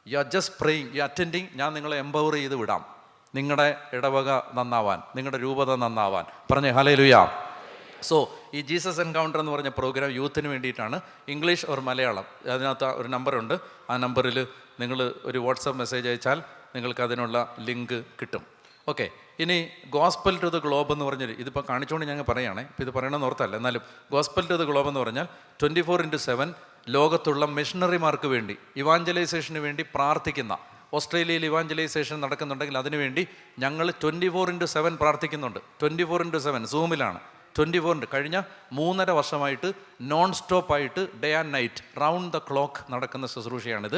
You are just praying, you attending. ഞാൻ നിങ്ങളെ എംപവർ ചെയ്ത് വിടാം, നിങ്ങളുടെ ഇടവക നന്നാവാൻ, നിങ്ങളുടെ രൂപത നന്നാവാൻ. പറഞ്ഞേ ഹല്ലേലൂയാ. സോ ഈ ജീസസ് എൻകൗണ്ടർ എന്ന് പറഞ്ഞ പ്രോഗ്രാം യൂത്തിന് വേണ്ടിയിട്ടാണ്. ഇംഗ്ലീഷ് ഓർ മലയാളം, അതിനകത്ത് ഒരു നമ്പറുണ്ട്. ആ നമ്പറിൽ നിങ്ങൾ ഒരു വാട്സപ്പ് മെസ്സേജ് അയച്ചാൽ നിങ്ങൾക്ക് അതിനുള്ള ലിങ്ക് കിട്ടും. ഓക്കെ, ഇനി ഗോസ്പൽ ടു ദ ഗ്ലോബ് എന്ന് പറഞ്ഞൊരു, ഇതിപ്പോൾ കാണിച്ചുകൊണ്ട് ഞങ്ങൾ പറയുകയാണേ, ഇപ്പോൾ ഇത് പറയണമെന്ന് ഓർത്തല്ല, എന്നാലും ഗോസ്പൽ ടു ദ ഗ്ലോബ് എന്ന് പറഞ്ഞാൽ 24/7 ലോകത്തുള്ള മിഷണറിമാർക്ക് വേണ്ടി, ഇവാഞ്ചലൈസേഷന് വേണ്ടി പ്രാർത്ഥിക്കുന്ന, ഓസ്ട്രേലിയയിൽ ഇവാഞ്ചലൈസേഷൻ നടക്കുന്നുണ്ടെങ്കിൽ അതിനുവേണ്ടി ഞങ്ങൾ 24/7 പ്രാർത്ഥിക്കുന്നുണ്ട്. 24/7 സൂമിലാണ്. 24 കഴിഞ്ഞ 3.5 വർഷമായിട്ട് നോൺ സ്റ്റോപ്പായിട്ട് day and night round the clock നടക്കുന്ന ശുശ്രൂഷയാണിത്.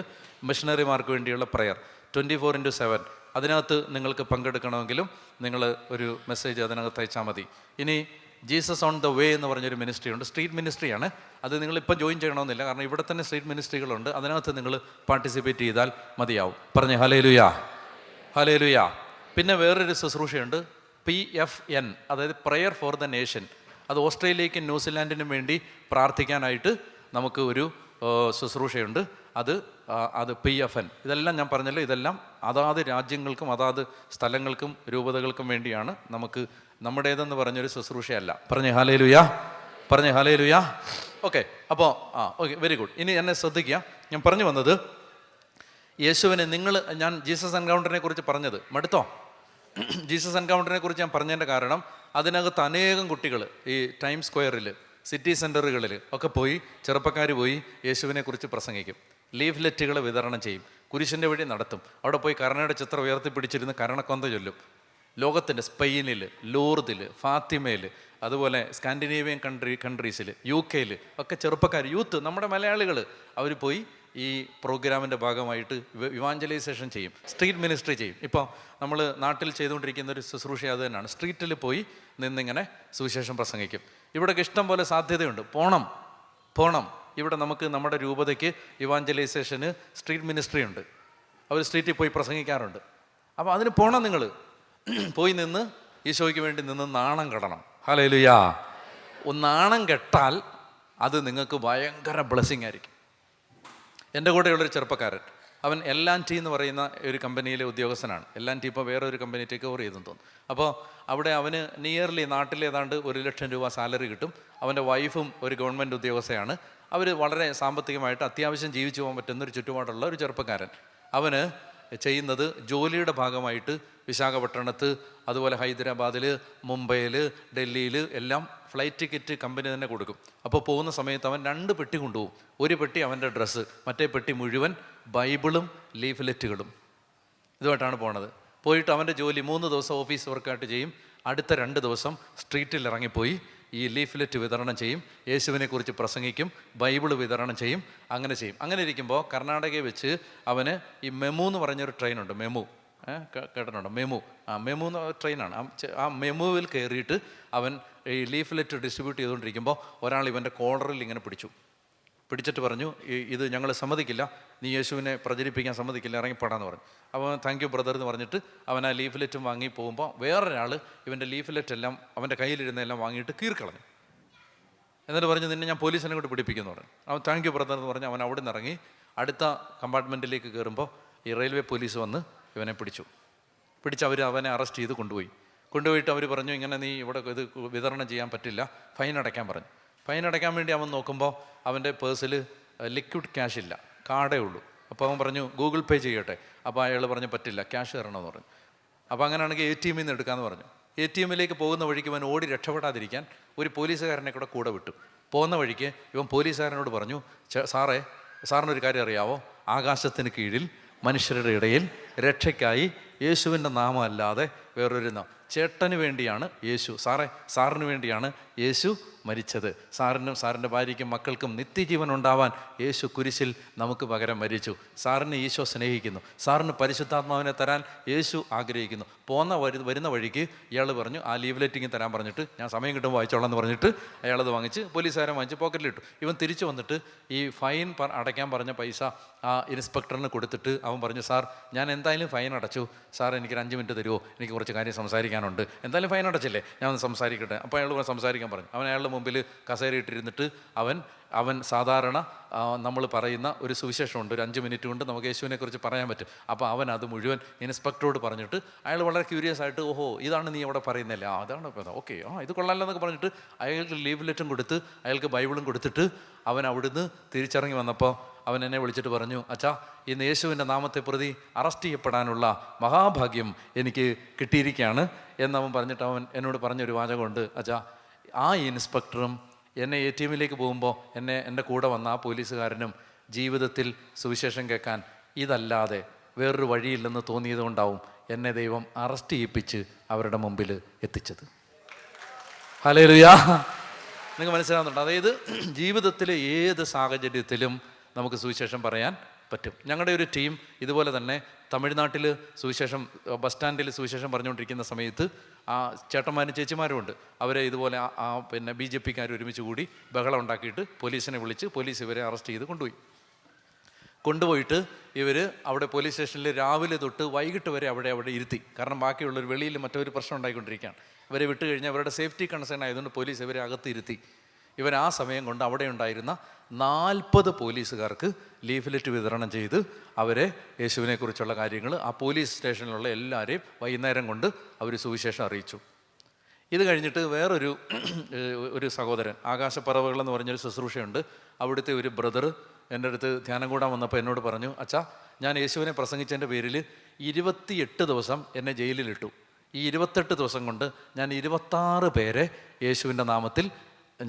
മിഷണറിമാർക്ക് വേണ്ടിയുള്ള പ്രയർ 24/7. അതിനകത്ത് നിങ്ങൾക്ക് പങ്കെടുക്കണമെങ്കിലും നിങ്ങൾ ഒരു മെസ്സേജ് അതിനകത്ത് അയച്ചാൽ മതി. ഇനി ജീസസ് ഓൺ ദ വേ എന്ന് പറഞ്ഞൊരു മിനിസ്ട്രി ഉണ്ട്. സ്ട്രീറ്റ് മിനിസ്ട്രിയാണ്. അത് നിങ്ങളിപ്പം ജോയിൻ ചെയ്യണമെന്നില്ല, കാരണം ഇവിടെ തന്നെ സ്ട്രീറ്റ് മിനിസ്ട്രികളുണ്ട്. അതിനകത്ത് നിങ്ങൾ പാർട്ടിസിപ്പേറ്റ് ചെയ്താൽ മതിയാവും. പറഞ്ഞേ ഹല്ലേലൂയ, ഹല്ലേലൂയ. പിന്നെ വേറൊരു ശുശ്രൂഷയുണ്ട്, PFN, അതായത് പ്രയർ ഫോർ ദ നേഷൻ. അത് ഓസ്ട്രേലിയയ്ക്കും ന്യൂസിലാൻഡിനും വേണ്ടി പ്രാർത്ഥിക്കാനായിട്ട് നമുക്ക് ഒരു ശുശ്രൂഷയുണ്ട്. അത് PFN. ഇതെല്ലാം ഞാൻ പറഞ്ഞല്ലോ, ഇതെല്ലാം അതാത് രാജ്യങ്ങൾക്കും അതാത് സ്ഥലങ്ങൾക്കും രൂപതകൾക്കും വേണ്ടിയാണ്. നമുക്ക് നമ്മുടേതെന്ന് പറഞ്ഞൊരു ശുശ്രൂഷയല്ല. പറഞ്ഞേ ഹല്ലേലൂയ, പറഞ്ഞേ ഹല്ലേലൂയ. ഓക്കെ, അപ്പോൾ ഓക്കെ, വെരി ഗുഡ്. ഇനി എന്നെ ശ്രദ്ധിക്കുക. ഞാൻ പറഞ്ഞു വന്നത് യേശുവിനെ ഞാൻ ജീസസ് എൻകൗണ്ടറിനെ കുറിച്ച് പറഞ്ഞത് മടുത്തോ? ജീസസ് എൻകൗണ്ടറിനെ കുറിച്ച് ഞാൻ പറഞ്ഞതിൻ്റെ കാരണം, അതിനകത്ത് അനേകം കുട്ടികൾ ഈ ടൈം സ്ക്വയറിൽ, സിറ്റി സെൻറ്ററുകളിൽ ഒക്കെ പോയി, ചെറുപ്പക്കാർ പോയി യേശുവിനെക്കുറിച്ച് പ്രസംഗിക്കും. ലീഫ്ലെറ്റുകൾ വിതരണം ചെയ്യും, കുരിശിൻ്റെ വഴി നടത്തും. അവിടെ പോയി കരുണയുടെ ചിത്രം ഉയർത്തിപ്പിടിച്ചിരുന്ന് കരുണക്കൊന്ത ചൊല്ലും. ലോകത്തിൻ്റെ സ്പെയിനിൽ, ലൂർദിൽ, ഫാത്തിമയിൽ, അതുപോലെ സ്കാൻഡിനേവിയൻ കൺട്രീസിൽ, UK ഒക്കെ ചെറുപ്പക്കാർ, യൂത്ത്, നമ്മുടെ മലയാളികൾ, അവർ പോയി ഈ പ്രോഗ്രാമിൻ്റെ ഭാഗമായിട്ട് ഇവാഞ്ചലൈസേഷൻ ചെയ്യും, സ്ട്രീറ്റ് മിനിസ്ട്രി ചെയ്യും. ഇപ്പോൾ നമ്മൾ നാട്ടിൽ ചെയ്തുകൊണ്ടിരിക്കുന്ന ഒരു ശുശ്രൂഷ അത് തന്നെയാണ്. സ്ട്രീറ്റിൽ പോയി നിന്നിങ്ങനെ സുവിശേഷം പ്രസംഗിക്കും. ഇവിടെയൊക്കെ ഇഷ്ടം പോലെ സാധ്യതയുണ്ട്. പോണം. ഇവിടെ നമുക്ക് നമ്മുടെ രൂപതയ്ക്ക് ഇവാഞ്ചലൈസേഷന് സ്ട്രീറ്റ് മിനിസ്ട്രി ഉണ്ട്. അവർ സ്ട്രീറ്റിൽ പോയി പ്രസംഗിക്കാറുണ്ട്. അപ്പോൾ അതിന് പോണം. നിങ്ങൾ പോയി നിന്ന് ഈശോയ്ക്ക് വേണ്ടി നിന്ന് നാണം കെടണം. ഹല്ലേലൂയാ. നാണം കെട്ടാൽ അത് നിങ്ങൾക്ക് ഭയങ്കര ബ്ലെസ്സിങ് ആയിരിക്കും. എൻ്റെ കൂടെയുള്ളൊരു ചെറുപ്പക്കാരൻ, അവൻ L&T എന്ന് പറയുന്ന ഒരു കമ്പനിയിലെ ഉദ്യോഗസ്ഥനാണ്. L&T ഇപ്പോൾ വേറെ ഒരു കമ്പനി ടേക്ക് ഓവർ ചെയ്തെന്ന് തോന്നുന്നു. അപ്പോൾ അവിടെ അവന് നിയർലി നാട്ടിൽ ഏതാണ്ട് 1 ലക്ഷം രൂപ സാലറി കിട്ടും. അവൻ്റെ വൈഫും ഒരു ഗവൺമെൻറ് ഉദ്യോഗസ്ഥയാണ്. അവർ വളരെ സാമ്പത്തികമായിട്ട് അത്യാവശ്യം ജീവിച്ചു പോകാൻ പറ്റുന്ന ഒരു ചുറ്റുപാടുള്ള ഒരു ചെറുപ്പക്കാരൻ. അവന് ചെയ്യുന്നത് ജോലിയുടെ ഭാഗമായിട്ട് വിശാഖപട്ടണത്ത്, അതുപോലെ ഹൈദരാബാദിൽ, മുംബൈയിൽ, ഡൽഹിയിൽ എല്ലാം ഫ്ലൈറ്റ് ടിക്കറ്റ് കമ്പനി തന്നെ കൊടുക്കും. അപ്പോൾ പോകുന്ന സമയത്ത് അവൻ 2 പെട്ടി കൊണ്ടുപോകും. ഒരു പെട്ടി അവൻ്റെ ഡ്രസ്സ്, മറ്റേ പെട്ടി മുഴുവൻ ബൈബിളും ലീഫ്ലെറ്റുകളും. ഇതുമായിട്ടാണ് പോണത്. പോയിട്ട് അവൻ്റെ ജോലി 3 ദിവസം ഓഫീസ് വർക്കായിട്ട് ചെയ്യും. അടുത്ത 2 ദിവസം സ്ട്രീറ്റിൽ ഇറങ്ങിപ്പോയി ഈ ലീഫ്ലെറ്റ് വിതരണം ചെയ്യും, യേശുവിനെക്കുറിച്ച് പ്രസംഗിക്കും, ബൈബിൾ വിതരണം ചെയ്യും. അങ്ങനെ ചെയ്യും. അങ്ങനെ ഇരിക്കുമ്പോൾ കർണാടകയിൽ വെച്ച് അവന് ഈ മെമു എന്ന് പറഞ്ഞൊരു ട്രെയിനുണ്ട്. മെമു കേട്ടിട്ടുണ്ടോ? മെമു എന്ന ട്രെയിനാണ്. ആ മെമുവിൽ കയറിയിട്ട് അവൻ ഈ ലീഫ്ലെറ്റ് ഡിസ്ട്രിബ്യൂട്ട് ചെയ്തുകൊണ്ടിരിക്കുമ്പോൾ ഒരാൾ ഇവൻ്റെ കോളറിൽ ഇങ്ങനെ പിടിച്ചിട്ട് പറഞ്ഞു, ഇത് ഞങ്ങൾ സമ്മതിക്കില്ല, നീ യേശുവിനെ പ്രചരിപ്പിക്കാൻ സമ്മതിക്കില്ല, ഇറങ്ങിപ്പോടാന്ന് പറഞ്ഞു. അപ്പോൾ താങ്ക് യു ബ്രദർ എന്ന് പറഞ്ഞിട്ട് അവൻ ആ ലീഫ്ലെറ്റും വാങ്ങി പോകുമ്പോൾ വേറൊരാൾ ഇവൻ്റെ ലീഫ്ലെറ്റ് എല്ലാം അവൻ്റെ കയ്യിലിരുന്നെല്ലാം വാങ്ങിയിട്ട് കീറിക്കളഞ്ഞു. എന്നിട്ട് പറഞ്ഞു, നിന്നെ ഞാൻ പോലീസിനെ കൊണ്ട് പിടിപ്പിക്കുന്നു പറഞ്ഞു. അവൻ താങ്ക് യു ബ്രദർ എന്ന് പറഞ്ഞ് അവൻ അവിടെ നിന്ന് ഇറങ്ങി അടുത്ത കമ്പാർട്ട്മെൻറ്റിലേക്ക് കയറുമ്പോൾ ഈ റെയിൽവേ പോലീസ് വന്ന് ഇവനെ പിടിച്ച് അവർ അവനെ അറസ്റ്റ് ചെയ്ത് കൊണ്ടുപോയിട്ട് അവർ പറഞ്ഞു, ഇങ്ങനെ നീ ഇവിടെ ഇത് വിതരണം ചെയ്യാൻ പറ്റില്ല, ഫൈൻ അടയ്ക്കാൻ പറഞ്ഞു. ഫൈൻ അടയ്ക്കാൻ വേണ്ടി അവൻ നോക്കുമ്പോൾ അവൻ്റെ പേഴ്സിൽ ലിക്വിഡ് ക്യാഷ് ഇല്ല, കാർഡേ ഉള്ളൂ. അപ്പോൾ അവൻ പറഞ്ഞു ഗൂഗിൾ പേ ചെയ്യട്ടെ. അപ്പോൾ അയാൾ പറഞ്ഞു പറ്റില്ല, ക്യാഷ് തരണമെന്ന് പറഞ്ഞു. അപ്പോൾ അങ്ങനെയാണെങ്കിൽ ATM നിന്ന് എടുക്കാമെന്ന് പറഞ്ഞു. ATMിലേക്ക് പോകുന്ന വഴിക്ക് അവൻ ഓടി രക്ഷപ്പെടാതിരിക്കാൻ ഒരു പോലീസുകാരനെ കൂടെ വിട്ടു. പോകുന്ന വഴിക്ക് ഇവൻ പോലീസുകാരനോട് പറഞ്ഞു, സാറിനൊരു കാര്യം അറിയാവോ, ആകാശത്തിന് കീഴിൽ മനുഷ്യരുടെ ഇടയിൽ രക്ഷയ്ക്കായി യേശുവിൻ്റെ നാമം അല്ലാതെ വേറൊരു ചേട്ടന് വേണ്ടിയാണ് യേശു, സാറിന് വേണ്ടിയാണ് യേശു മരിച്ചത്. സാറിനും സാറിൻ്റെ ഭാര്യയ്ക്കും മക്കൾക്കും നിത്യജീവൻ ഉണ്ടാവാൻ യേശു കുരിശിൽ നമുക്ക് പകരം മരിച്ചു. സാറിനെ ഈശോ സ്നേഹിക്കുന്നു, സാറിന് പരിശുദ്ധാത്മാവിനെ തരാൻ യേശു ആഗ്രഹിക്കുന്നു. വരുന്ന വഴിക്ക് ഇയാൾ പറഞ്ഞു, ആ ലീവ്ലെറ്റിങ് തരാൻ പറഞ്ഞിട്ട്, ഞാൻ സമയം കിട്ടുമ്പോൾ വായിച്ചോളാം എന്ന് പറഞ്ഞിട്ട് അയാളത് വാങ്ങിച്ച് പോലീസുകാരൻ വാങ്ങിച്ച് പോക്കറ്റിലിട്ടു. ഇവൻ തിരിച്ചു വന്നിട്ട് ഈ ഫൈൻ അടയ്ക്കാൻ പറഞ്ഞ പൈസ ആ ഇൻസ്പെക്ടറിന് കൊടുത്തിട്ട് അവൻ പറഞ്ഞു, സാർ ഞാൻ എന്തായാലും ഫൈൻ അടച്ചു, സാർ എനിക്കൊരു 5 മിനിറ്റ് തരുമോ, എനിക്ക് കുറച്ച് കാര്യം സംസാരിക്കാനുണ്ട്. എന്തായാലും ഫൈൻ അടച്ചില്ലേ, ഞാൻ ഒന്ന് സംസാരിക്കട്ടെ. അപ്പോൾ അയാൾ സംസാരിക്കാൻ സംസാരിക്കാൻ പറഞ്ഞു. അവൻ അയാളുടെ മുമ്പിൽ കസേരയിട്ടിരുന്നിട്ട് അവൻ സാധാരണ നമ്മൾ പറയുന്ന ഒരു സുവിശേഷമുണ്ട്, ഒരു 5 മിനിറ്റ് കൊണ്ട് നമുക്ക് യേശുവിനെക്കുറിച്ച് പറയാൻ പറ്റും. അപ്പോൾ അവൻ അത് മുഴുവൻ ഇൻസ്പെക്ടറോട് പറഞ്ഞിട്ട് അയാൾ വളരെ ക്യൂരിയസ് ആയിട്ട്, ഓഹോ ഇതാണ് നീ അവിടെ പറയുന്നില്ല, അതാണ് ഓക്കെ, ഇത് കൊള്ളാമല്ലോ എന്നൊക്കെ പറഞ്ഞിട്ട് അയാൾക്ക് ലീവ്ലെറ്റും കൊടുത്ത് അയാൾക്ക് ബൈബിളും കൊടുത്തിട്ട് അവൻ അവിടുന്ന് തിരിച്ചിറങ്ങി വന്നപ്പോൾ അവൻ എന്നെ വിളിച്ചിട്ട് പറഞ്ഞു, അച്ഛാ ഇന്ന് യേശുവിൻ്റെ നാമത്തെ പ്രതി അറസ്റ്റ് ചെയ്യപ്പെടാനുള്ള മഹാഭാഗ്യം എനിക്ക് കിട്ടിയിരിക്കുകയാണ് എന്നവൻ പറഞ്ഞിട്ട് അവൻ എന്നോട് പറഞ്ഞൊരു വാചകമുണ്ട്, അച്ഛാ ആ ഇൻസ്പെക്ടറും എന്നെ ATMിലേക്ക് പോകുമ്പോൾ എൻ്റെ കൂടെ വന്ന ആ പോലീസുകാരനും ജീവിതത്തിൽ സുവിശേഷം കേൾക്കാൻ ഇതല്ലാതെ വേറൊരു വഴിയില്ലെന്ന് തോന്നിയത് കൊണ്ടാവും എന്നെ ദൈവം അറസ്റ്റ് ചെയ്യിപ്പിച്ച് അവരുടെ മുമ്പിൽ എത്തിച്ചത്. ഹല്ലേലൂയാ. നിങ്ങൾക്ക് മനസ്സിലാവുന്നുണ്ട്? അതായത് ജീവിതത്തിലെ ഏത് സാഹചര്യത്തിലും നമുക്ക് സുവിശേഷം പറയാൻ പറ്റും. ഞങ്ങളുടെ ഒരു ടീം ഇതുപോലെ തന്നെ തമിഴ്നാട്ടിൽ സുവിശേഷം, ബസ് സ്റ്റാൻഡിൽ സുവിശേഷം പറഞ്ഞുകൊണ്ടിരിക്കുന്ന സമയത്ത് ആ ചേട്ടന്മാരും ചേച്ചിമാരും ഉണ്ട്. അവരെ ഇതുപോലെ പിന്നെ BJPക്കാർ ഒരുമിച്ച് കൂടി ബഹളം ഉണ്ടാക്കിയിട്ട് പോലീസിനെ വിളിച്ച് പോലീസ് ഇവരെ അറസ്റ്റ് ചെയ്ത് കൊണ്ടുപോയിട്ട് ഇവർ അവിടെ പോലീസ് സ്റ്റേഷനിൽ രാവിലെ തൊട്ട് വൈകിട്ട് വരെ അവിടെ ഇരുത്തി. കാരണം ബാക്കിയുള്ളൊരു വെളിയിൽ മറ്റൊരു പ്രശ്നം ഉണ്ടായിക്കൊണ്ടിരിക്കുകയാണ്. ഇവരെ വിട്ട് കഴിഞ്ഞാൽ അവരുടെ സേഫ്റ്റി കൺസേൺ ആയതുകൊണ്ട് പോലീസ് ഇവരെ അകത്തിരുത്തി. ഇവർ ആ സമയം കൊണ്ട് അവിടെ ഉണ്ടായിരുന്ന 40 പോലീസുകാർക്ക് ലീഫ്ലെറ്റ് വിതരണം ചെയ്ത് അവരെ യേശുവിനെക്കുറിച്ചുള്ള കാര്യങ്ങൾ ആ പോലീസ് സ്റ്റേഷനിലുള്ള എല്ലാവരെയും വൈകുന്നേരം കൊണ്ട് അവർ സുവിശേഷം അറിയിച്ചു. ഇത് കഴിഞ്ഞിട്ട് വേറൊരു സഹോദരൻ, ആകാശപ്പറവുകൾ എന്ന് പറഞ്ഞൊരു ശുശ്രൂഷയുണ്ട്, അവിടുത്തെ ഒരു ബ്രദർ എൻ്റെ അടുത്ത് ധ്യാനം കൂടാൻ വന്നപ്പോൾ എന്നോട് പറഞ്ഞു, അച്ഛാ ഞാൻ യേശുവിനെ പ്രസംഗിച്ചതിൻ്റെ പേരിൽ 28 ദിവസം എന്നെ ജയിലിലിട്ടു. ഈ 28 ദിവസം കൊണ്ട് ഞാൻ 26 പേരെ യേശുവിൻ്റെ നാമത്തിൽ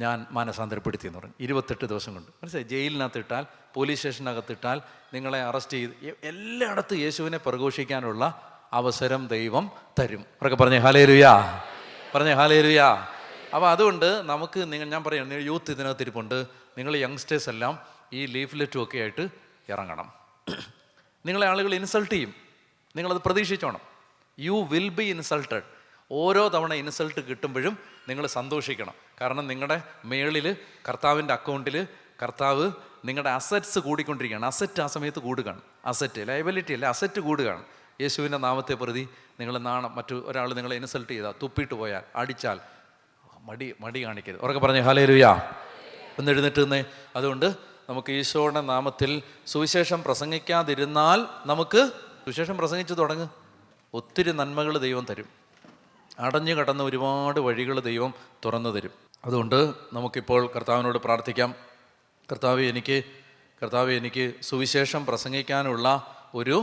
ഞാൻ മാനസാന്തരപ്പെടുത്തി എന്ന് പറഞ്ഞു. 28 ദിവസം കൊണ്ട്. മനസ്സിലായി? ജയിലിനകത്തിട്ടാൽ, പോലീസ് സ്റ്റേഷനകത്തിട്ടാൽ, നിങ്ങളെ അറസ്റ്റ് ചെയ്ത് എല്ലായിടത്തും യേശുവിനെ പ്രഘോഷിക്കാനുള്ള അവസരം ദൈവം തരും. അവരൊക്കെ പറഞ്ഞേ ഹല്ലേലൂയാ, പറഞ്ഞേ ഹല്ലേലൂയാ. അപ്പോൾ അതുകൊണ്ട് നമുക്ക് ഞാൻ പറയാം, യൂത്ത് ഇതിനകത്ത് ഇരിപ്പുണ്ട്, നിങ്ങൾ യങ്സ്റ്റേഴ്സ് എല്ലാം ഈ ലീഫ്ലെറ്റും ഒക്കെ ആയിട്ട് ഇറങ്ങണം. നിങ്ങളെ ആളുകൾ ഇൻസൾട്ട് ചെയ്യും, നിങ്ങളത് പ്രതീക്ഷിച്ചോണം. You will be insulted. ഓരോ തവണ ഇൻസൾട്ട് കിട്ടുമ്പോഴും നിങ്ങൾ സന്തോഷിക്കണം. കാരണം നിങ്ങളുടെ മേളിൽ കർത്താവിൻ്റെ അക്കൗണ്ടിൽ കർത്താവ് നിങ്ങളുടെ അസറ്റ്സ് കൂടിക്കൊണ്ടിരിക്കുകയാണ്. അസറ്റ് ആ സമയത്ത് കൂടുകയാണ്. അസറ്റ് ലയബിലിറ്റി അല്ല, അസറ്റ് കൂടുകയാണ്. യേശുവിൻ്റെ നാമത്തെ പ്രതി നിങ്ങൾ മറ്റു ഒരാൾ നിങ്ങളെ ഇൻസൾട്ട് ചെയ്താൽ, തുപ്പിയിട്ട് പോയാൽ, അടിച്ചാൽ മടി കാണിക്കരുത്. ഉറക്കെ പറഞ്ഞേ ഹല്ലേലൂയാ. ഒന്ന് എഴുന്നേറ്റ് നിന്നേ. അതുകൊണ്ട് നമുക്ക് ഈശോയുടെ നാമത്തിൽ സുവിശേഷം പ്രസംഗിക്കാതിരുന്നാൽ നമുക്ക് സുവിശേഷം പ്രസംഗിച്ച് തുടങ്ങും. ഒത്തിരി നന്മകൾ ദൈവം തരും. അടഞ്ഞു കടന്ന ഒരുപാട് വഴികൾ ദൈവം തുറന്നു തരും. അതുകൊണ്ട് നമുക്കിപ്പോൾ കർത്താവിനോട് പ്രാർത്ഥിക്കാം. കർത്താവേ എനിക്ക് സുവിശേഷം പ്രസംഗിക്കാനുള്ള ഒരു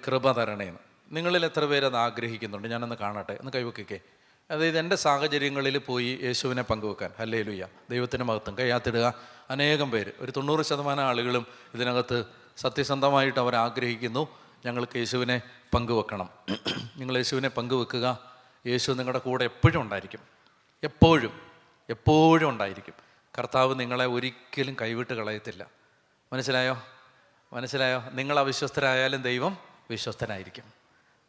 കൃപ തരണേന്ന്. നിങ്ങളിൽ എത്ര പേര് അത് ആഗ്രഹിക്കുന്നുണ്ട്? ഞാനൊന്ന് കാണട്ടെ, ഒന്ന് കൈവയ്ക്കേ. അതായത് എൻ്റെ സാഹചര്യങ്ങളിൽ പോയി യേശുവിനെ പങ്കുവെക്കാൻ. ഹല്ലേലൂയ, ദൈവത്തിൻ്റെ മഹത്വം. കൈയാത്തിടുക. അനേകം പേര്, ഒരു 90% ആളുകളും ഇതിനകത്ത് സത്യസന്ധമായിട്ട് അവർ ആഗ്രഹിക്കുന്നു, ഞങ്ങൾക്ക് യേശുവിനെ പങ്കുവെക്കണം. നിങ്ങൾ യേശുവിനെ പങ്കുവെക്കുക. യേശു നിങ്ങളുടെ കൂടെ എപ്പോഴും ഉണ്ടായിരിക്കും, എപ്പോഴും ഉണ്ടായിരിക്കും. കർത്താവ് നിങ്ങളെ ഒരിക്കലും കൈവിട്ട് കളയത്തില്ല. മനസ്സിലായോ? നിങ്ങൾ അവിശ്വസ്തരായാലും ദൈവം വിശ്വസ്തനായിരിക്കും.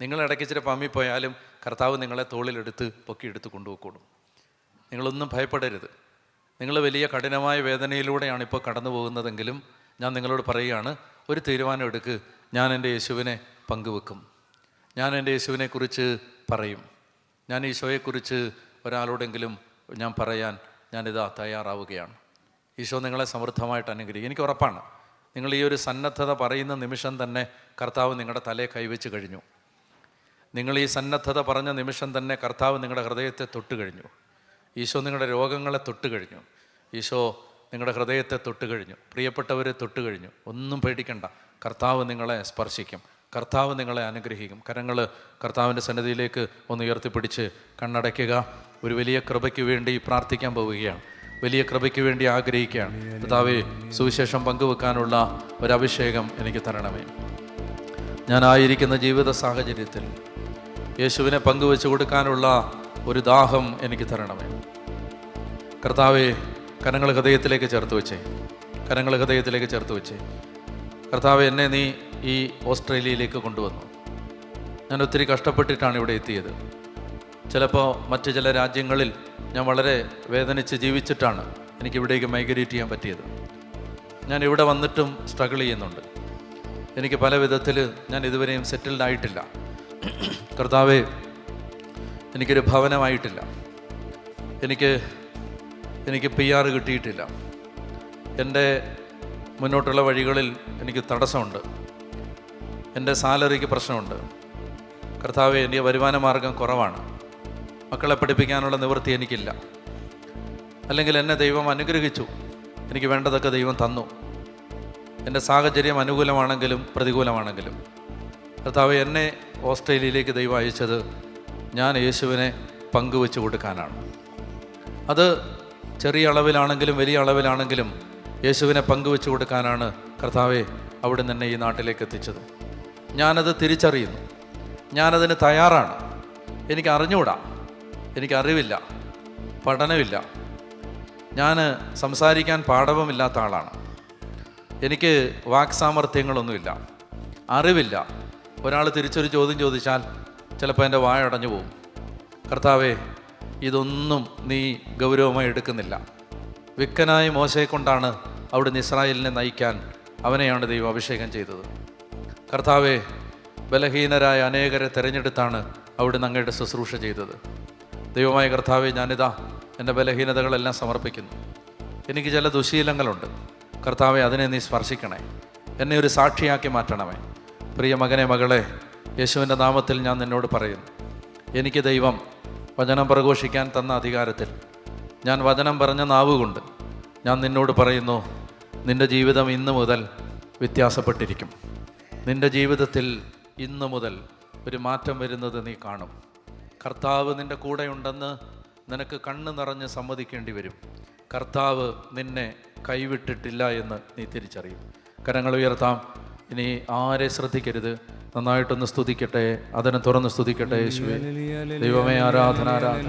നിങ്ങൾ ഇടയ്ക്ക് ഇച്ചിരി പമ്മിപ്പോയാലും കർത്താവ് നിങ്ങളെ തോളിലെടുത്ത് പൊക്കിയെടുത്ത് കൊണ്ടുപോയിക്കോളും. നിങ്ങളൊന്നും ഭയപ്പെടരുത്. നിങ്ങൾ വലിയ കഠിനമായ വേദനയിലൂടെയാണ് ഇപ്പോൾ കടന്നു പോകുന്നതെങ്കിലും ഞാൻ നിങ്ങളോട് പറയുകയാണ്, ഒരു തീരുമാനം എടുക്ക്. ഞാൻ എൻ്റെ യേശുവിനെ പങ്കുവെക്കും. ഞാൻ എൻ്റെ യേശുവിനെക്കുറിച്ച് പറയും. ഞാൻ ഈശോയെക്കുറിച്ച് ഒരാളോടെങ്കിലും ഞാൻ പറയാൻ ഞാനിതാ തയ്യാറാവുകയാണ്. ഈശോ നിങ്ങളെ സമൃദ്ധമായിട്ട് അനുഗ്രഹിക്കും. എനിക്ക് ഉറപ്പാണ്, നിങ്ങൾ ഈ ഒരു സന്നദ്ധത പറയുന്ന നിമിഷം തന്നെ കർത്താവ് നിങ്ങളുടെ തലയെ കൈവച്ച് കഴിഞ്ഞു. നിങ്ങൾ ഈ സന്നദ്ധത പറഞ്ഞ നിമിഷം തന്നെ കർത്താവ് നിങ്ങളുടെ ഹൃദയത്തെ തൊട്ട് കഴിഞ്ഞു. ഈശോ നിങ്ങളുടെ രോഗങ്ങളെ തൊട്ട് കഴിഞ്ഞു. ഈശോ നിങ്ങളുടെ ഹൃദയത്തെ തൊട്ട് കഴിഞ്ഞു. പ്രിയപ്പെട്ടവരെ തൊട്ട് കഴിഞ്ഞു. ഒന്നും പേടിക്കണ്ട. കർത്താവ് നിങ്ങളെ സ്പർശിക്കും. കർത്താവ് നിങ്ങളെ അനുഗ്രഹിക്കും. കരങ്ങൾ കർത്താവിൻ്റെ സന്നിധിയിലേക്ക് ഒന്ന് ഉയർത്തിപ്പിടിച്ച് കണ്ണടയ്ക്കുക. ഒരു വലിയ കൃപയ്ക്ക് വേണ്ടി പ്രാർത്ഥിക്കാൻ പോവുകയാണ്. വലിയ കൃപയ്ക്ക് വേണ്ടി ആഗ്രഹിക്കുകയാണ്. കർത്താവേ, സുവിശേഷം പങ്കുവെക്കാനുള്ള ഒരഭിഷേകം എനിക്ക് തരണമേ. ഞാനായിരിക്കുന്ന ജീവിത സാഹചര്യത്തിൽ യേശുവിനെ പങ്കുവെച്ച് കൊടുക്കാനുള്ള ഒരു ദാഹം എനിക്ക് തരണമേ. കർത്താവേ, കരങ്ങൾ ഹൃദയത്തിലേക്ക് ചേർത്ത് വെച്ചേ. കർത്താവേ, എന്നെ നീ ഈ ഓസ്ട്രേലിയയിലേക്ക് കൊണ്ടുവന്നു. ഞാൻ ഒത്തിരി കഷ്ടപ്പെട്ടിട്ടാണ് ഇവിടെ എത്തിയത്. ചിലപ്പോൾ മറ്റ് ചില രാജ്യങ്ങളിൽ ഞാൻ വളരെ വേദനിച്ച് ജീവിച്ചിട്ടാണ് എനിക്കിവിടേക്ക് മൈഗ്രേറ്റ് ചെയ്യാൻ പറ്റിയത്. ഞാൻ ഇവിടെ വന്നിട്ടും സ്ട്രഗിൾ ചെയ്യുന്നുണ്ട്. എനിക്ക് പല വിധത്തിൽ ഞാൻ ഇതുവരെയും സെറ്റിൽഡ് ആയിട്ടില്ല. കർത്താവേ, എനിക്കൊരു ഭവനമായിട്ടില്ല. എനിക്ക് PR കിട്ടിയിട്ടില്ല. എൻ്റെ മുന്നോട്ടുള്ള വഴികളിൽ എനിക്ക് തടസ്സമുണ്ട്. എൻ്റെ സാലറിക്ക് പ്രശ്നമുണ്ട്. കർത്താവേ, എൻ്റെ വരുമാന മാർഗം കുറവാണ്. മക്കളെ പഠിപ്പിക്കാനുള്ള നിവൃത്തി എനിക്കില്ല. അല്ലെങ്കിൽ എന്നെ ദൈവം അനുഗ്രഹിച്ചു, എനിക്ക് വേണ്ടതൊക്കെ ദൈവം തന്നു. എൻ്റെ സാഹചര്യം അനുകൂലമാണെങ്കിലും പ്രതികൂലമാണെങ്കിലും കർത്താവേ, എന്നെ ഓസ്ട്രേലിയയിലേക്ക് ദൈവം അയച്ചത് ഞാൻ യേശുവിനെ പങ്കുവെച്ച് കൊടുക്കാനാണ്. അത് ചെറിയ അളവിലാണെങ്കിലും വലിയ അളവിലാണെങ്കിലും യേശുവിനെ പങ്കുവെച്ച് കൊടുക്കാനാണ് കർത്താവെ അവിടുന്ന് എന്നെ ഈ നാട്ടിലേക്ക് എത്തിച്ചത്. ഞാനത് തിരിച്ചറിയുന്നു. ഞാനതിന് തയ്യാറാണ്. എനിക്ക് അറിഞ്ഞുകൂടാ, എനിക്കറിവില്ല, പഠനമില്ല, ഞാൻ സംസാരിക്കാൻ പാടവമില്ലാത്ത ആളാണ്. എനിക്ക് വാക്സാമർത്ഥ്യങ്ങളൊന്നുമില്ല, അറിവില്ല. ഒരാൾ തിരിച്ചൊരു ചോദ്യം ചോദിച്ചാൽ ചിലപ്പോൾ എൻ്റെ വായടഞ്ഞു പോവും. കർത്താവേ, ഇതൊന്നും നീ ഗൗരവമായി എടുക്കുന്നില്ല. വിക്കനായ മോശയെ കൊണ്ടാണ് അവിടുന്ന് ഇസ്രായേലിനെ നയിക്കാൻ അവനെയാണ് ദൈവം അഭിഷേകം ചെയ്തത്. കർത്താവേ, ബലഹീനരായ അനേകരെ തിരഞ്ഞെടുത്താണ് അവിടുന്ന് അങ്ങയുടെ ശുശ്രൂഷ ചെയ്തത്. ദൈവമായ കർത്താവേ, ഞാനിതാ എൻ്റെ ബലഹീനതകളെല്ലാം സമർപ്പിക്കുന്നു. എനിക്ക് ചില ദുശീലങ്ങളുണ്ട്. കർത്താവെ, അതിനെ നീ സ്പർശിക്കണേ, എന്നെ ഒരു സാക്ഷിയാക്കി മാറ്റണമേ. പ്രിയ മകനെ, മകളെ, യേശുവിൻ്റെ നാമത്തിൽ ഞാൻ നിന്നോട് പറയുന്നു, എനിക്ക് ദൈവം വചനം പ്രഘോഷിക്കാൻ തന്ന അധികാരത്തിൽ, ഞാൻ വചനം പറഞ്ഞ നാവുകൊണ്ട് ഞാൻ നിന്നോട് പറയുന്നു, നിൻ്റെ ജീവിതം ഇന്നു മുതൽ വ്യത്യാസപ്പെട്ടിരിക്കും. നിൻ്റെ ജീവിതത്തിൽ ഇന്നു മുതൽ ഒരു മാറ്റം വരുന്നത് നീ കാണും. കർത്താവ് നിൻ്റെ കൂടെയുണ്ടെന്ന് നിനക്ക് കണ്ണ് നിറഞ്ഞ് സമ്മതിക്കേണ്ടി വരും. കർത്താവ് നിന്നെ കൈവിട്ടിട്ടില്ല എന്ന് നീ തിരിച്ചറിയും. കരങ്ങൾ ഉയർത്താം. ഇനി ആരെ ശ്രദ്ധിക്കരുത്. നന്നായിട്ടൊന്ന് സ്തുതിക്കട്ടെ, അതിനെ തുറന്ന് സ്തുതിക്കട്ടെ. യേശുവേ, ദൈവമേ, ആരാധന ആരാധന.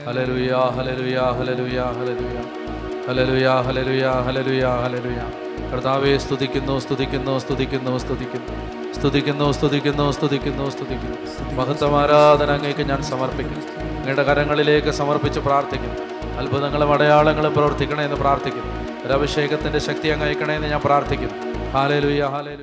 Hallelujah hallelujah hallelujah hallelujah hallelujah hallelujah hallelujah hallelujah. കർത്താവേ, സ്തുതിക്കുന്നു സ്തുതിക്കുന്നു സ്തുതിക്കുന്നു സ്തുതിക്കുന്നു സ്തുതിക്കുന്നു സ്തുതിക്കുന്നു സ്തുതിക്കുന്നു സ്തുതിക്കുന്നു. മഹത്വം ആരാധന അങ്ങേക്ക് ഞാൻ സമർപ്പിക്കുന്നു. അങ്ങയുടെ കരങ്ങളിലേക്ക് സമർപ്പിച്ച് പ്രാർത്ഥിക്കുന്നു. അത്ഭുതങ്ങളും അടയാളങ്ങളും പ്രവർത്തിക്കണേ എന്ന് പ്രാർത്ഥിക്കുന്നു. ഒരു അഭിഷേകത്തിൻ്റെ ശക്തി അങ്ങ് അയക്കണേ എന്ന് ഞാൻ പ്രാർത്ഥിക്കുന്നു. Hallelujah hallelujah.